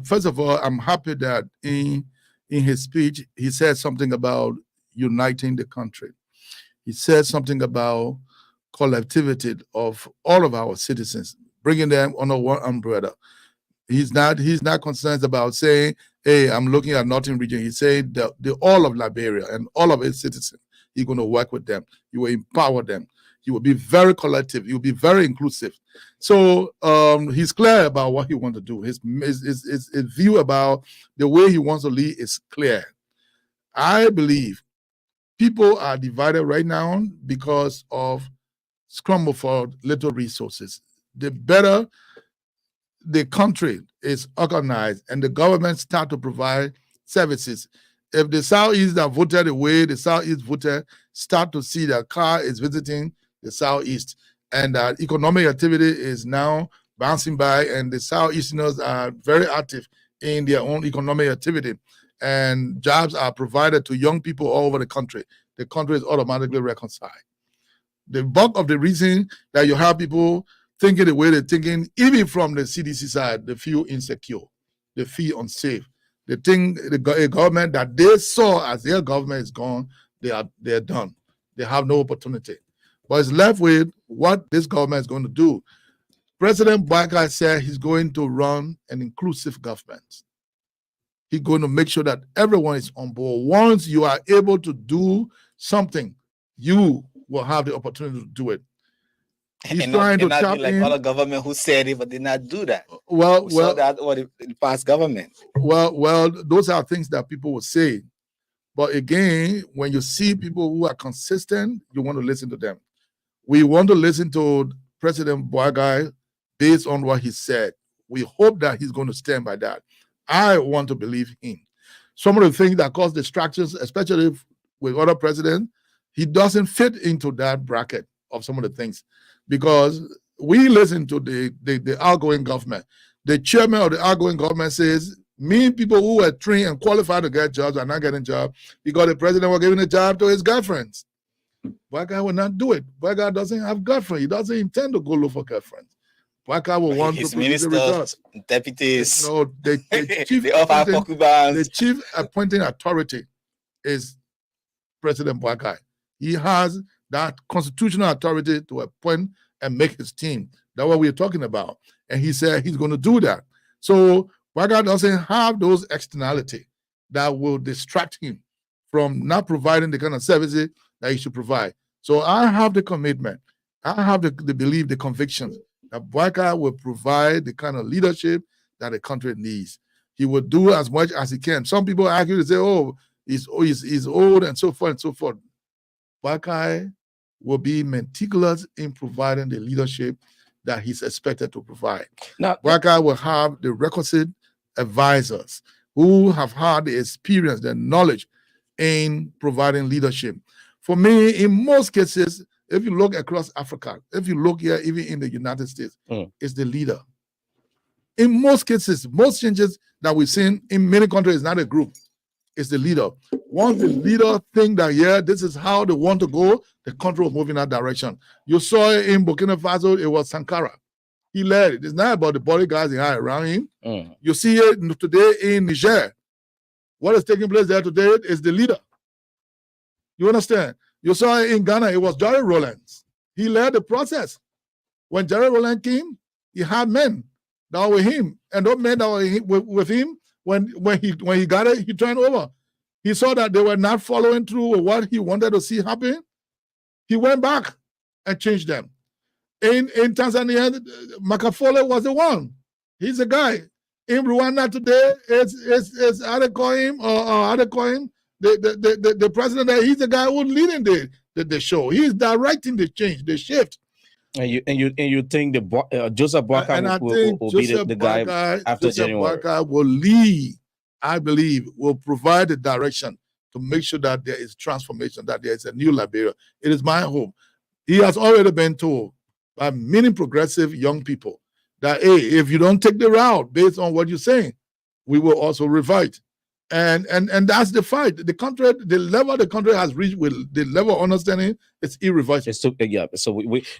first of all, I'm happy that in his speech, he said something about uniting the country. He said something about collectivity of all of our citizens, bringing them under one umbrella. He's not concerned about saying, hey, I'm looking at Northern region. He said the all of Liberia and all of its citizens, he's going to work with them. He will empower them. He will be very collective. He will be very inclusive. So he's clear about what he wants to do. His view about the way he wants to lead is clear. I believe people are divided right now because of scramble for little resources. The better the country is organized and the government start to provide services, if the Southeast that voted away, the Southeast voter start to see that car is visiting the Southeast and that economic activity is now bouncing by and the Southeasterners are very active in their own economic activity and jobs are provided to young people all over the country is automatically reconciled. The bulk of the reason that you have people thinking the way they're thinking, even from the CDC side, they feel insecure, they feel unsafe. They think the government that they saw as their government is gone, they're done. They have no opportunity. But it's left with what this government is going to do. President Boyka said he's going to run an inclusive government. He's going to make sure that everyone is on board. Once you are able to do something, you will have the opportunity to do it. He's trying to tap like in. other government who said it but did not do that. Well, saw that the past government. Well, those are things that people will say. But again, when you see people who are consistent, you want to listen to them. We want to listen to President Boyka based on what he said. We hope that he's going to stand by that. I want to believe him. Some of the things that cause distractions, especially with other presidents, he doesn't fit into that bracket of some of the things because we listen to the outgoing government. The chairman of the outgoing government says, people who were trained and qualified to get jobs are not getting jobs because the president was giving a job to his girlfriends. Boyka will not do it. Boyka doesn't have girlfriend. He doesn't intend to go look for girlfriends. Boyka will want his to produce the ministers, results. deputies, the chief appointing authority is President Boyka. He has that constitutional authority to appoint and make his team. That's what we're talking about. And he said he's going to do that. So Boyka doesn't have those externalities that will distract him from not providing the kind of services that he should provide. So I have the commitment. I have the belief, the conviction that Boyka will provide the kind of leadership that the country needs. He will do as much as he can. Some people argue to say, oh, he's old and so forth and so forth. Boyka will be meticulous in providing the leadership that he's expected to provide. Now, Boyka will have the requisite advisors who have had the experience, the knowledge in providing leadership. For me, in most cases, if you look across Africa, if you look here, even in the United States, it's the leader. In most cases, most changes that we've seen in many countries is not a group, it's the leader. Once the leader think that, yeah, this is how they want to go, the country will move in that direction. You saw it in Burkina Faso, it was Sankara. He led it. It's not about the bodyguards he had around him. You see it today in Niger. What is taking place there today is the leader. You understand? You saw it in Ghana, it was Jerry Rawlings. He led the process. When Jerry Rawlings came, he had men that were with him. And those men that were with him, when he got it, he turned over. He saw that they were not following through with what he wanted to see happen. He went back and changed them. In Tanzania, Makafole was the one. He's the guy. In Rwanda today, it's Adekoim, the president there. He's the guy who's leading the show. He is directing the change, the shift. And you think the Joseph Boakai And I think will be the guy after January? Boakai will lead, I believe, will provide the direction to make sure that there is transformation, that there is a new Liberia. It is my hope. He has already been told by many progressive young people that, hey, if you don't take the route based on what you're saying, we will also revolt. And that's the fight. The country, the level the country has reached with the level of understanding, it's irreversible.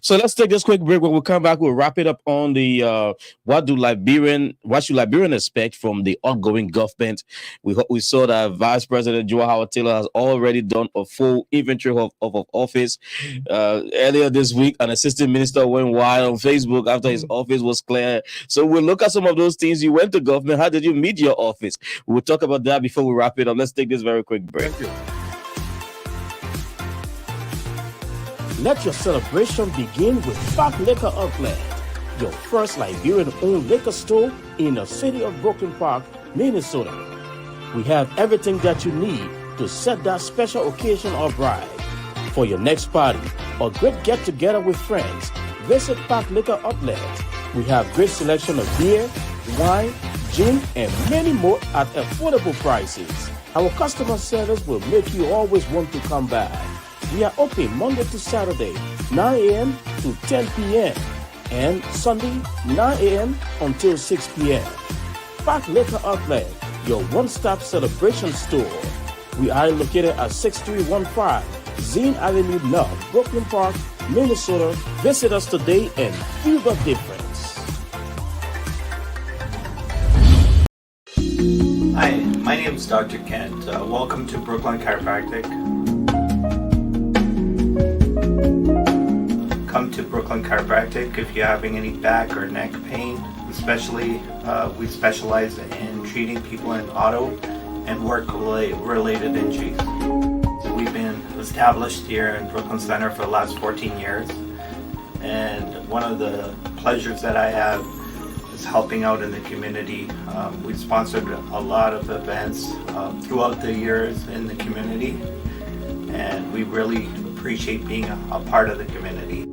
So let's take this quick break. When we come back, we'll wrap it up on the what should Liberian expect from the outgoing government. We saw that Vice President Joe Howard Taylor has already done a full inventory of office. Earlier this week, an assistant minister went wild on Facebook after his office was cleared. So we'll look at some of those things. You went to government. How did you meet your office? We'll talk about that before we wrap it up. Let's take this very quick break. Thank you. Let your celebration begin with Park Liquor Outlet, your first Liberian-owned liquor store in the city of Brooklyn Park, Minnesota. We have everything that you need to set that special occasion or bride. For your next party or great get-together with friends, visit Park Liquor Outlet. We have great selection of beer, wine, gin, and many more at affordable prices. Our customer service will make you always want to come back. We are open Monday to Saturday, 9 a.m. to 10 p.m. and Sunday, 9 a.m. until 6 p.m. Park Liquor Outlet, your one-stop celebration store. We are located at 6315 Zine Avenue North, Brooklyn Park, Minnesota. Visit us today and feel the difference. Hi, my name is Dr. Kent. Welcome to Brooklyn Chiropractic. Come to Brooklyn Chiropractic if you're having any back or neck pain. Especially, we specialize in treating people in auto and work-related injuries. We've been established here in Brooklyn Center for the last 14 years. And one of the pleasures that I have is helping out in the community. We've sponsored a lot of events throughout the years in the community, and we really appreciate being a part of the community.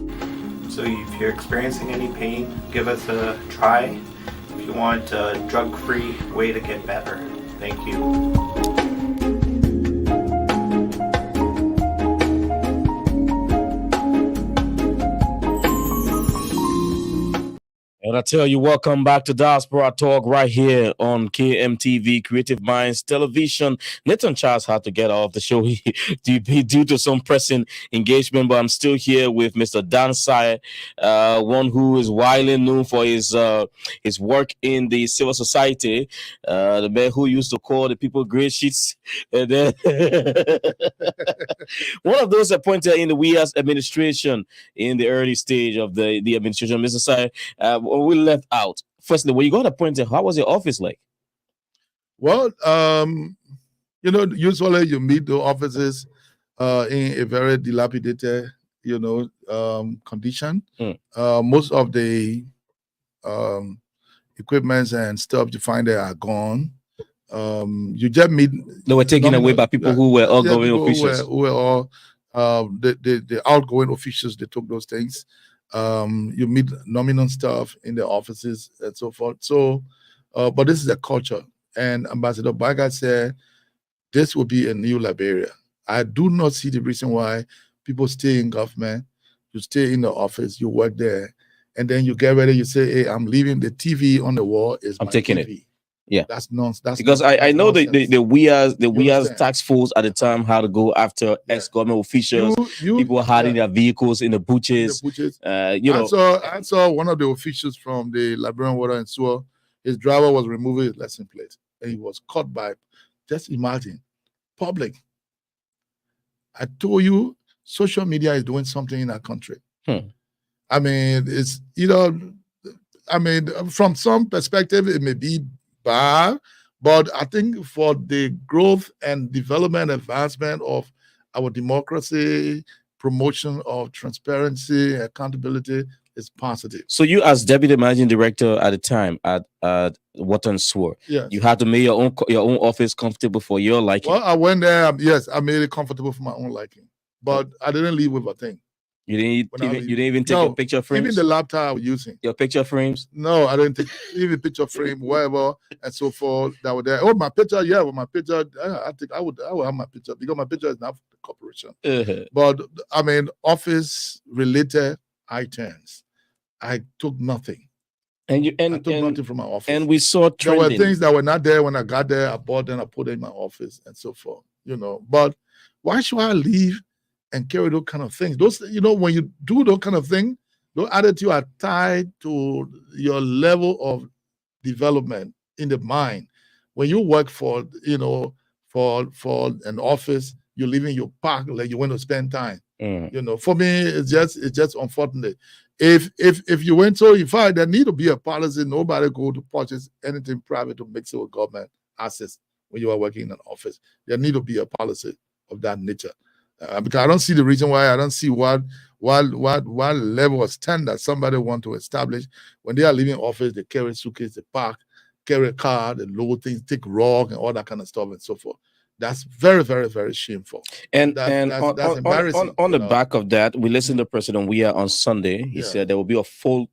So if you're experiencing any pain, give us a try. If you want a drug-free way to get better. Thank you. And I tell you, welcome back to Diaspora Talk right here on KMTV, Creative Minds Television. Nathan Charles had to get off the show due to some pressing engagement, but I'm still here with Mr. Dan Sai, one who is widely known for his work in the civil society, the man who used to call the people gray sheets. And then one of those appointed in the WEA's administration in the early stage of the administration. Mr. Sai, we left out. Firstly, when you got appointed, how was your office like? Well, usually you meet the offices in a very dilapidated, condition. Most of the equipments and stuff you find there are gone. You just meet. They were taken away by people who were outgoing officials. Who were all the outgoing officials. They took those things. You meet nominal staff in the offices and so forth. So, but this is a culture. And Ambassador Baga said, this will be a new Liberia. I do not see the reason why people stay in government. You stay in the office, you work there, and then you get ready, you say, hey, I'm leaving the TV on the wall. I'm taking TV. It. Yeah, that's nonsense. Because I know the WEA's task force at the time had to go after ex-government officials. People were hiding their vehicles in the butches. I saw one of the officials from the Liberian Water and Sewer. His driver was removing his license plate, and he was caught by. Just imagine, public. I told you, social media is doing something in our country. I mean, from some perspective, it may be bad, but I think for the growth and development, advancement of our democracy, promotion of transparency, accountability is positive. So you, as deputy managing director at the time at Water and Sewer, you had to make your own office comfortable for your liking. Well, I went there. Yes, I made it comfortable for my own liking. but I didn't leave with a thing. You didn't even take No, your picture frames? Even the laptop I was using. Your picture frames? No, I didn't take even picture frame, whatever, and so forth that were there. Oh, my picture, yeah, well, my picture, I would have my picture because my picture is not for the corporation. But I mean, office related items, I took nothing. I took nothing from my office. And we saw trending. There were things that were not there when I got there. I bought them, I put it in my office, and so forth. But why should I leave and carry those kind of things? Those, when you do those kind of things, those attitudes are tied to your level of development in the mind. When you work for an office, you live in your park like you want to spend time. For me, it's just unfortunate. If you went so far, there need to be a policy. Nobody go to purchase anything private to mix it with government assets when you are working in an office. There need to be a policy of that nature. Because I don't see the reason why. I don't see what level of standard somebody want to establish when they are leaving office. They carry suitcase, they park, carry a car, they load things, take rock and all that kind of stuff and so forth. That's very, very, very shameful. And that's embarrassing. On the back of that, we listened to President Weah on Sunday. He said there will be a full,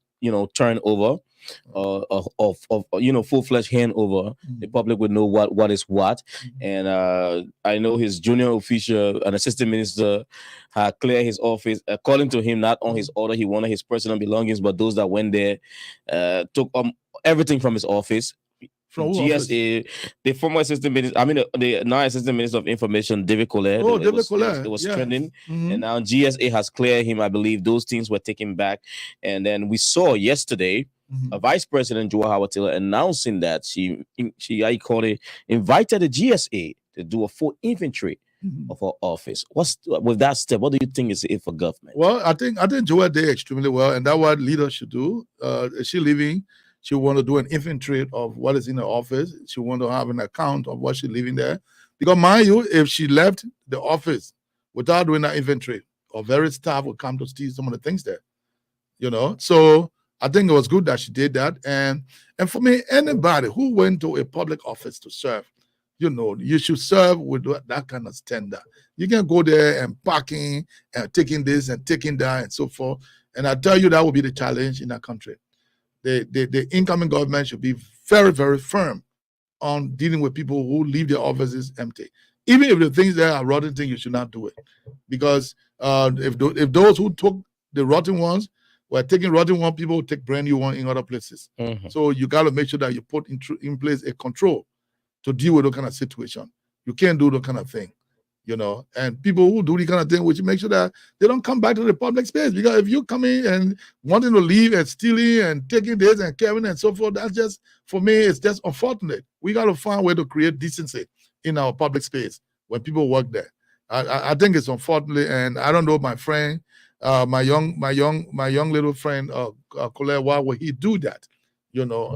turnover of full-fledged handover. The public would know what is what. And I know his junior official, an assistant minister, had cleared his office. According to him, not on his order, he wanted his personal belongings, but those that went there took everything from his office. From GSA, the former assistant minister, the now assistant minister of information, David Colette. It was trending, and now GSA has cleared him. I believe those things were taken back, and then we saw yesterday a Vice President Joe Howard Taylor announcing that she invited the GSA to do a full inventory of her office. With that step? What do you think is it for government? Well, I think Joe did extremely well, and that's what leaders should do. Is she leaving? She want to do an inventory of what is in her office. She want to have an account of what she's leaving there. Because mind you, if she left the office without doing that inventory, or very staff would come to steal some of the things there. So I think it was good that she did that. And for me, anybody who went to a public office to serve, you should serve with that kind of standard. You can go there and parking and taking this and taking that and so forth. And I tell you, that will be the challenge in our country. The incoming government should be very, very firm on dealing with people who leave their offices empty. Even if the things there are rotten things, you should not do it. Because if those who took the rotten ones were taking rotten one, people will take brand new one in other places. So you got to make sure that you put in place a control to deal with that kind of situation. You can't do that kind of thing. And people who do the kind of thing, we should make sure that they don't come back to the public space. Because if you come in and wanting to leave and stealing and taking this and carrying and so forth, that's just, for me, it's just unfortunate. We got to find a way to create decency in our public space when people work there. I think it's unfortunate, and I don't know, my friend, my young little friend, Colette, why would he do that?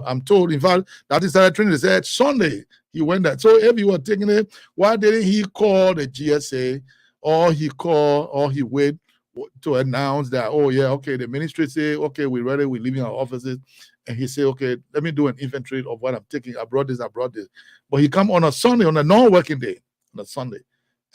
I'm told, in fact, that is that training. They said Sunday he went there. So if you were taking it, why didn't he call the GSA or he wait to announce that, oh yeah, okay, the ministry say, okay, we're ready, we're leaving our offices. And he say, okay, let me do an inventory of what I'm taking. I brought this. But he come on a Sunday, on a non-working day, on a Sunday,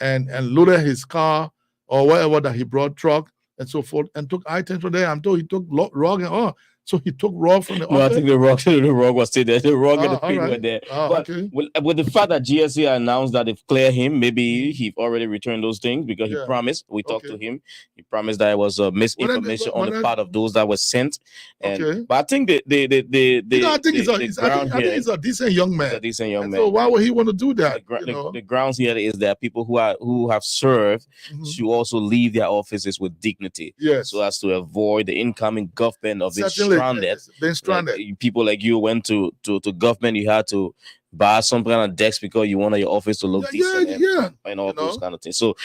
and loaded his car or whatever that he brought, truck and so forth, and took items from there. I'm told he took rock and all. So he took raw from the office? No, I think the rug was still there. The rug and the pin were there. But okay. with the fact that GSA announced that they've cleared him, maybe he already returned those things because he promised. We talked to him. He promised that it was misinformation on the part of those that were sent. And but I think I think he's a decent young man. A decent young man. So why would he want to do that? The grounds here is that people who have served should also leave their offices with dignity. Yes. So as to avoid the incoming government of this been stranded. Like, people like you went to government, you had to buy some kind of decks because you wanted your office to look decent and all those kind of things. So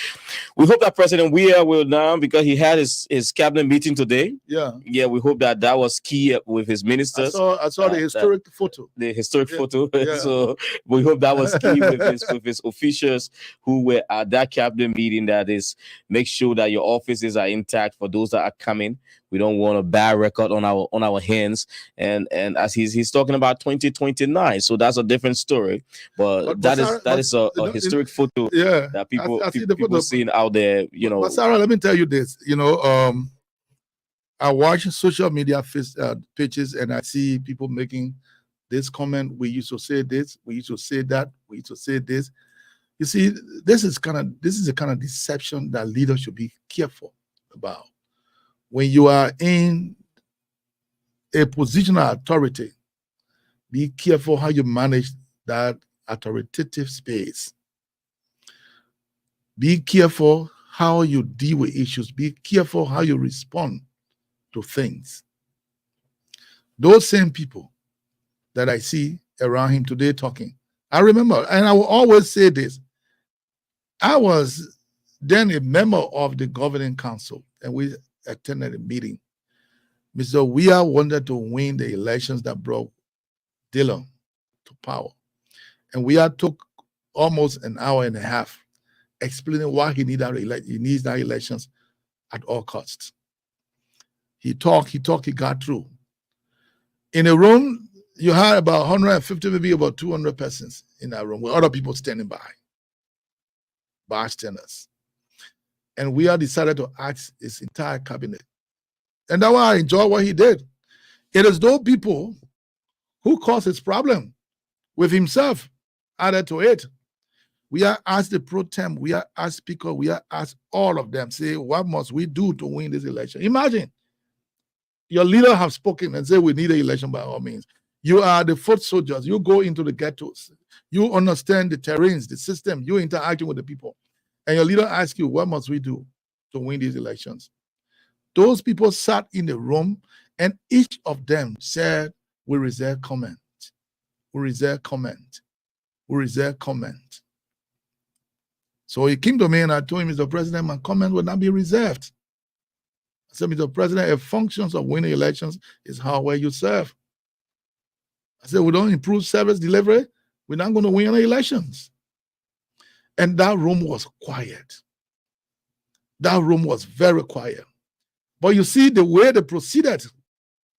we hope that President Weah will now, because he had his cabinet meeting today. Yeah, we hope that was key with his ministers. I saw the historic photo. The historic photo. So we hope that was key with his officials who were at that cabinet meeting. That is, make sure that your offices are intact for those that are coming. We don't want a bad record on our hands. And as he's talking about 2029, so that's a different story. But that is a historic photo. Yeah, that people I see the people photo. seeing out there. But Sarah, let me tell you this. I watch social media pages and I see people making this comment. We used to say this. We used to say that. We used to say this. You see, this is the kind of deception that leaders should be careful about. When you are in a position of authority, be careful how you manage that authoritative space. Be careful how you deal with issues. Be careful how you respond to things. Those same people that I see around him today talking, I remember, and I will always say this, I was then a member of the governing council, and we attended a meeting. Mr. Weah wanted to win the elections that brought Dillon to power. And Weah took almost an hour and a half explaining why he needs that elections at all costs. He talked, he got through. In a room, you had about 150, maybe about 200 persons in that room with other people standing by, bystanders. And Weah decided to ask his entire cabinet. And that's why I enjoy what he did. It is those people who caused his problem with himself added to it. We are asked the pro tem, we are asked speaker, we are asked all of them, say, what must we do to win this election? Imagine your leader have spoken and say we need an election by all means. You are the foot soldiers. You go into the ghettos. You understand the terrains, the system. You're interacting with the people. And your leader asks you, what must we do to win these elections? Those people sat in the room and each of them said, we reserve comment. We reserve comment. We reserve comment. So he came to me and I told him, Mr. President, my comment will not be reserved. I said, Mr. President, a functions of winning elections is how well you serve. I said, we don't improve service delivery, we're not going to win any elections. And that room was quiet. That room was very quiet. But you see the way they proceeded,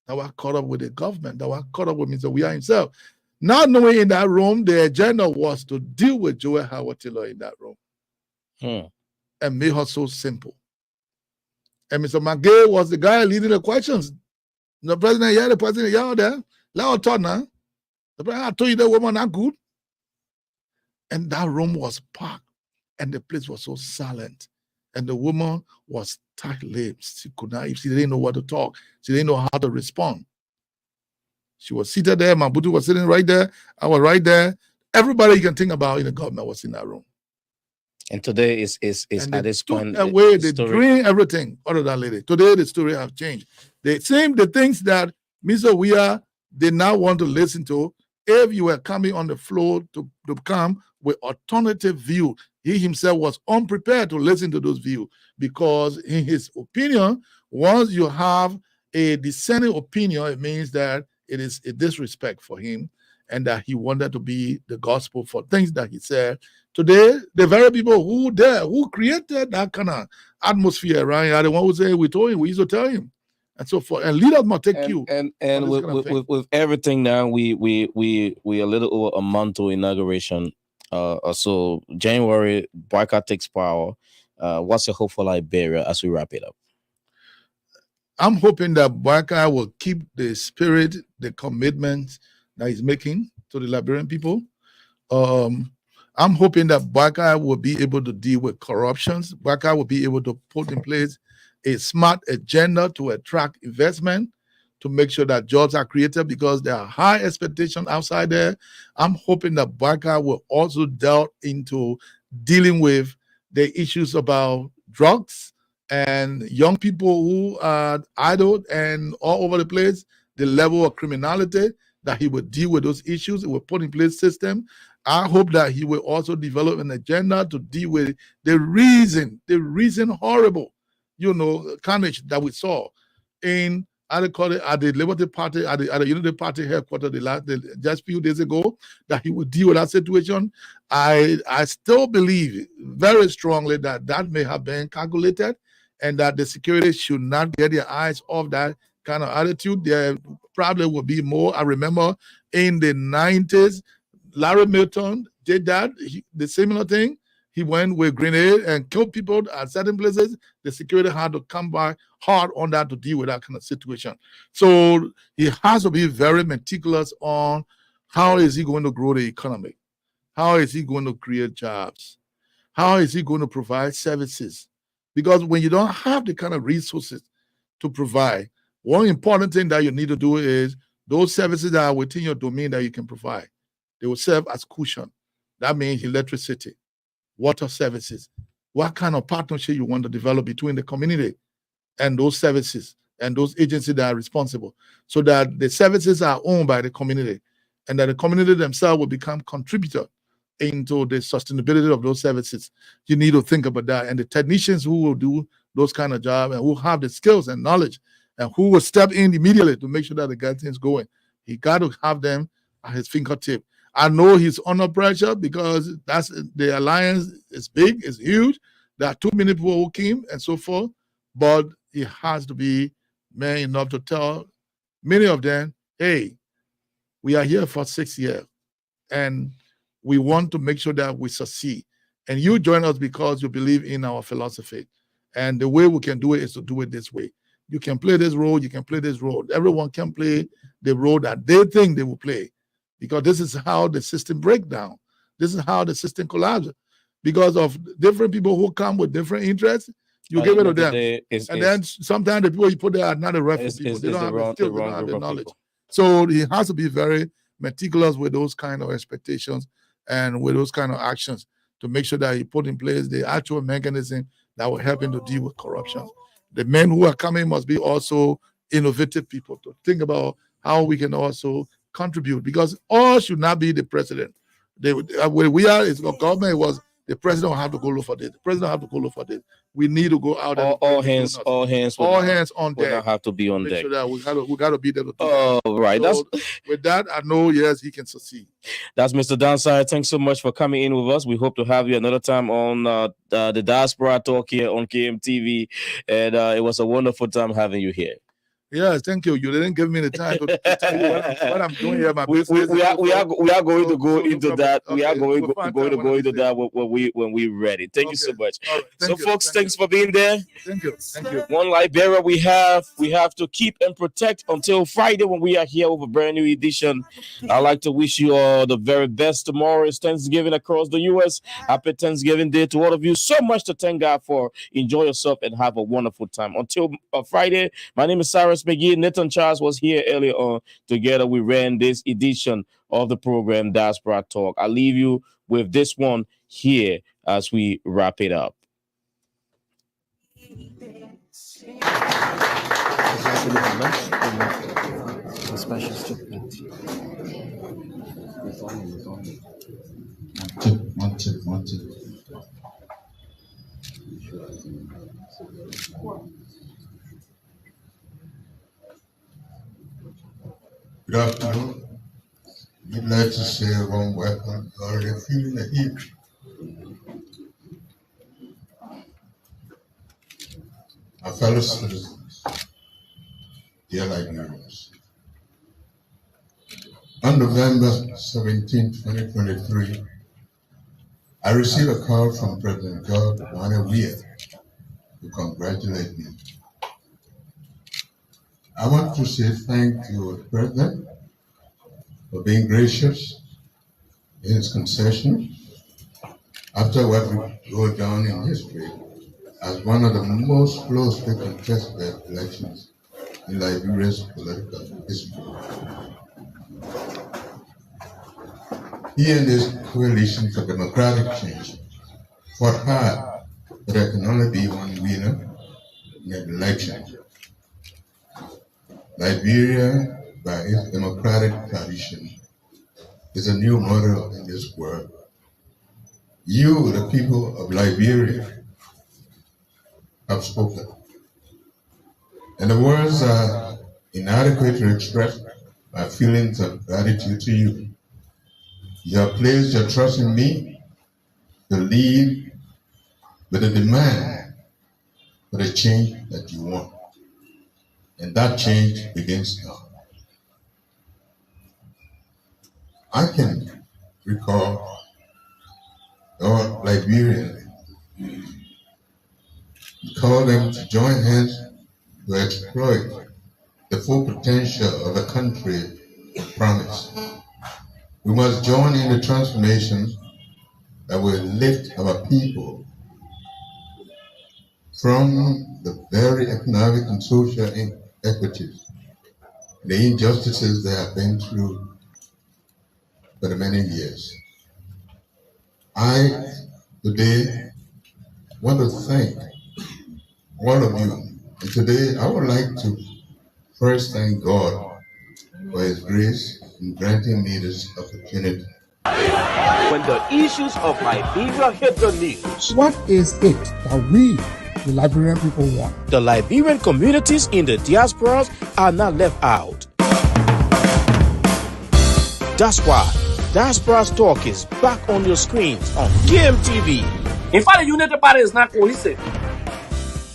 that were caught up with the government, that were caught up with Mr. Weah himself. Not knowing in that room, the agenda was to deal with Joel Howard Taylor in that room. And made her so simple. And Mr. McGay was the guy leading the questions. The president, yeah, the president, yeah, there. Let her talk now. The president, I told you that woman not good. And that room was packed. And the place was so silent. And the woman was tight-lipped. She could not, she didn't know what to talk. She didn't know how to respond. She was seated there. Mabutu was sitting right there. I was right there. Everybody you can think about in the government was in that room. And today is at this point away, they drain everything out of that lady. Today the story have changed. The things that Mr. Weah did not want to listen to, if you were coming on the floor to come with alternative view, he himself was unprepared to listen to those views because in his opinion, once you have a dissenting opinion, it means that it is a disrespect for him and that he wanted to be the gospel for things that he said. Today, the very people who created that kind of atmosphere around here are the one who say we told him, we used to tell him, and so forth. And leaders must take you. And with everything now, we a little over a month to inauguration. So January, boycott takes power. What's your hope for Liberia as we wrap it up? I'm hoping that boycott will keep the spirit, the commitment that he's making to the Liberian people. I'm hoping that boycott will be able to deal with corruptions. Boycott will be able to put in place a smart agenda to attract investment, to make sure that jobs are created because there are high expectations outside there. I'm hoping that boycott will also delve into dealing with the issues about drugs and young people who are idle and all over the place, the level of criminality, that he will deal with those issues. He will put in place system. I hope that he will also develop an agenda to deal with the reason horrible, carnage that we saw in, at the Liberty Party, at the Unity Party headquarters just a few days ago, that he will deal with that situation. I still believe very strongly that may have been calculated and that the security should not get their eyes off that kind of attitude. There probably will be more. I remember in the 90s, Larry Milton did that, the similar thing. He went with grenade and killed people at certain places. The security had to come back hard on that to deal with that kind of situation. So he has to be very meticulous on how is he going to grow the economy? How is he going to create jobs? How is he going to provide services? Because when you don't have the kind of resources to provide, one important thing that you need to do is those services that are within your domain that you can provide, they will serve as cushion. That means electricity, water services. What kind of partnership you want to develop between the community and those services and those agencies that are responsible, so that the services are owned by the community and that the community themselves will become contributor into the sustainability of those services. You need to think about that. And the technicians who will do those kind of jobs and who have the skills and knowledge and who will step in immediately to make sure that the get things going, he got to have them at his fingertip. I know he's under pressure because that's the alliance is big, is huge. There are too many people who came and so forth, but he has to be man enough to tell many of them, hey, we are here for 6 years and we want to make sure that we succeed. And you join us because you believe in our philosophy. And the way we can do it is to do it this way. You can play this role, you can play this role. Everyone can play the role that they think they will play, because this is how the system breaks down. This is how the system collapses. Because of different people who come with different interests, you get rid of them. And then sometimes the people you put there are not the right people. They don't have the skills, they don't have the knowledge. So he has to be very meticulous with those kind of expectations and with those kind of actions to make sure that he put in place the actual mechanism that will help him to deal with corruption. The men who are coming must be also innovative people to think about how we can also contribute, because all should not be the president. Where we are is government was the president will have to go look for this. The president have to go look for this. We need to go out and all hands on deck. Will not have to be on deck. Sure that we gotta be there to do that. Right. So with that, I know yes, he can succeed. That's Mr. Dansai. Thanks so much for coming in with us. We hope to have you another time on the Diaspora Talk here on KMTV, and it was a wonderful time having you here. Yes, thank you. You didn't give me the time to tell you what I'm doing here. We are going to go into that. We are going to go into that when we're ready. Thank you so much. Right. So, folks, thanks for being there. Thank you. One Liberia we have to keep and protect until Friday when we are here with a brand new edition. I'd like to wish you all the very best. Tomorrow is Thanksgiving across the U.S. Happy Thanksgiving Day to all of you. So much to thank God for. Enjoy yourself and have a wonderful time. Until Friday, my name is Cyrus McGee. Nathan Charles was here earlier on. Together we ran this edition of the program Diaspora Talk. I leave you with this one here as we wrap it up. One tip. Good afternoon. We'd like to say a warm welcome. You're already feeling the heat. Our fellow citizens, dear Liberians, on November 17, 2023, I received a call from President George Weah to congratulate me. I want to say thank you, President, for being gracious in his concession after what would go down in history as one of the most closely contested elections in Liberia's political history. He and his coalition for democratic change fought hard that there can only be one winner in an election. Liberia, by its democratic tradition, is a new model in this world. You, the people of Liberia, have spoken. And the words are inadequate to express my feelings of gratitude to you. You have placed your trust in me to lead with a demand for the change that you want. And that change begins now. I can recall our Liberians. We call them to join hands to exploit the full potential of a country of promise. We must join in the transformation that will lift our people from the very economic and social inequities, the injustices they have been through for the many years. I today want to thank all of you. And today I would like to first thank God for His grace in granting me this opportunity. When the issues of Liberia hit the news, What is it that we, the Liberian people, want? The Liberian communities in the diasporas are not left out. That's why Diaspora Talk is back on your screens on KMTV. in fact, the United Party is not cohesive.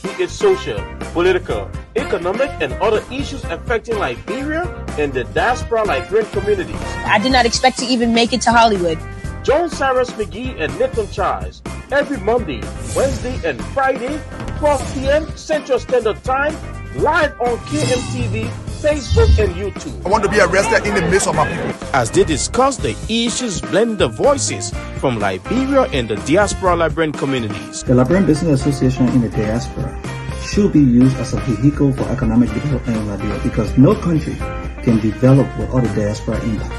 Be it social, political, economic, and other issues affecting Liberia and the diaspora Liberian communities. I did not expect to even make it to Hollywood. Join Cyrus McGee and Nathan Charles every Monday, Wednesday, and Friday, 12 p.m. Central Standard Time, live on KMTV, Facebook, and YouTube. I want to be arrested in the midst of my people. As they discuss the issues, blending the voices from Liberia and the diaspora Liberian communities. The Liberian Business Association in the Diaspora should be used as a vehicle for economic development in Liberia because no country can develop without a diaspora impact.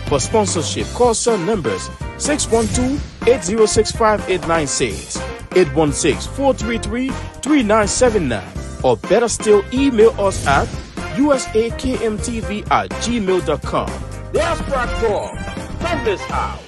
For sponsorship, call cell numbers 612-806-5896, 816-433-3979, or better still, email us at usakmtv@gmail.com. Diaspora Talk. Don't miss out.